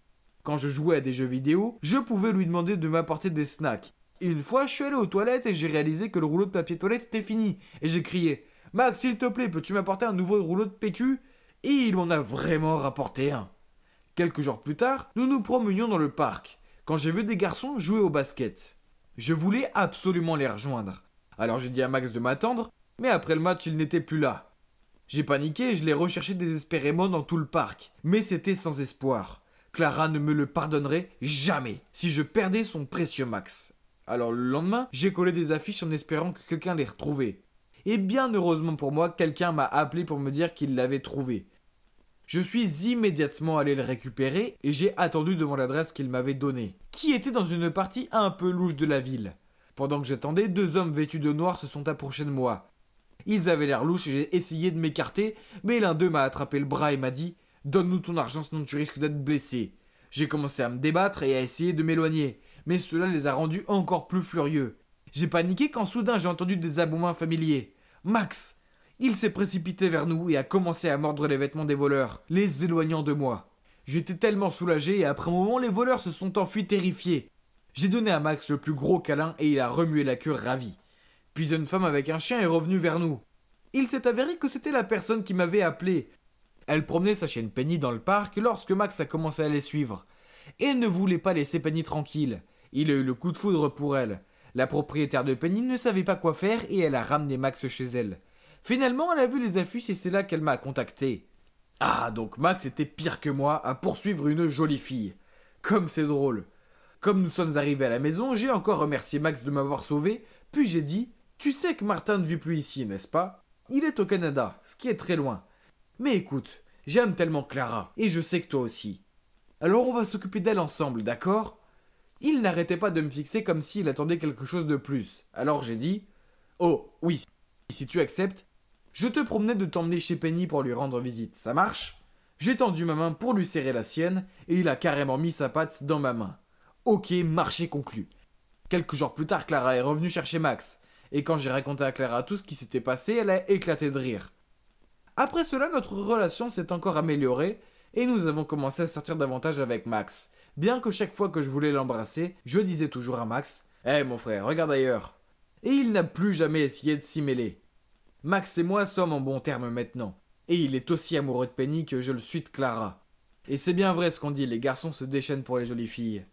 Quand je jouais à des jeux vidéo, je pouvais lui demander de m'apporter des snacks. Et une fois, je suis allé aux toilettes et j'ai réalisé que le rouleau de papier toilette était fini. Et j'ai crié « Max, s'il te plaît, peux-tu m'apporter un nouveau rouleau de PQ ?» Et il m'en a vraiment rapporté un. Quelques jours plus tard, nous nous promenions dans le parc, quand j'ai vu des garçons jouer au basket. Je voulais absolument les rejoindre. Alors j'ai dit à Max de m'attendre, mais après le match, il n'était plus là. J'ai paniqué et je l'ai recherché désespérément dans tout le parc, mais c'était sans espoir. Clara ne me le pardonnerait jamais si je perdais son précieux Max. Alors le lendemain, j'ai collé des affiches en espérant que quelqu'un les retrouvait. Et bien heureusement pour moi, quelqu'un m'a appelé pour me dire qu'il l'avait trouvé. Je suis immédiatement allé le récupérer et j'ai attendu devant l'adresse qu'il m'avait donnée, qui était dans une partie un peu louche de la ville. Pendant que j'attendais, 2 hommes vêtus de noir se sont approchés de moi. Ils avaient l'air louches et j'ai essayé de m'écarter, mais l'un d'eux m'a attrapé le bras et m'a dit « Donne-nous ton argent sinon tu risques d'être blessé ». J'ai commencé à me débattre et à essayer de m'éloigner, mais cela les a rendus encore plus furieux. J'ai paniqué quand soudain j'ai entendu des aboiements familiers. Max! Il s'est précipité vers nous et a commencé à mordre les vêtements des voleurs, les éloignant de moi. J'étais tellement soulagé et après un moment les voleurs se sont enfuis terrifiés. J'ai donné à Max le plus gros câlin et il a remué la queue ravi. Puis une femme avec un chien est revenue vers nous. Il s'est avéré que c'était la personne qui m'avait appelé. Elle promenait sa chienne Penny dans le parc lorsque Max a commencé à les suivre. Et ne voulait pas laisser Penny tranquille. Il a eu le coup de foudre pour elle. La propriétaire de Penny ne savait pas quoi faire et elle a ramené Max chez elle. Finalement, elle a vu les affiches et c'est là qu'elle m'a contacté. Ah, donc Max était pire que moi à poursuivre une jolie fille. Comme c'est drôle. Comme nous sommes arrivés à la maison, j'ai encore remercié Max de m'avoir sauvé, puis j'ai dit « Tu sais que Martin ne vit plus ici, n'est-ce pas? Il est au Canada, ce qui est très loin. Mais écoute, j'aime tellement Clara, et je sais que toi aussi. Alors on va s'occuper d'elle ensemble, d'accord ?» Il n'arrêtait pas de me fixer comme s'il attendait quelque chose de plus. Alors j'ai dit « Oh, oui, si tu acceptes, je te promenais de t'emmener chez Penny pour lui rendre visite, ça marche ?» J'ai tendu ma main pour lui serrer la sienne, et il a carrément mis sa patte dans ma main. Ok, marché conclu. Quelques jours plus tard, Clara est revenue chercher Max, et quand j'ai raconté à Clara tout ce qui s'était passé, elle a éclaté de rire. Après cela, notre relation s'est encore améliorée, et nous avons commencé à sortir davantage avec Max. Bien que chaque fois que je voulais l'embrasser, je disais toujours à Max « Hé mon frère, regarde ailleurs !» Et il n'a plus jamais essayé de s'y mêler. Max et moi sommes en bons termes maintenant, et il est aussi amoureux de Penny que je le suis de Clara. Et c'est bien vrai ce qu'on dit, les garçons se déchaînent pour les jolies filles.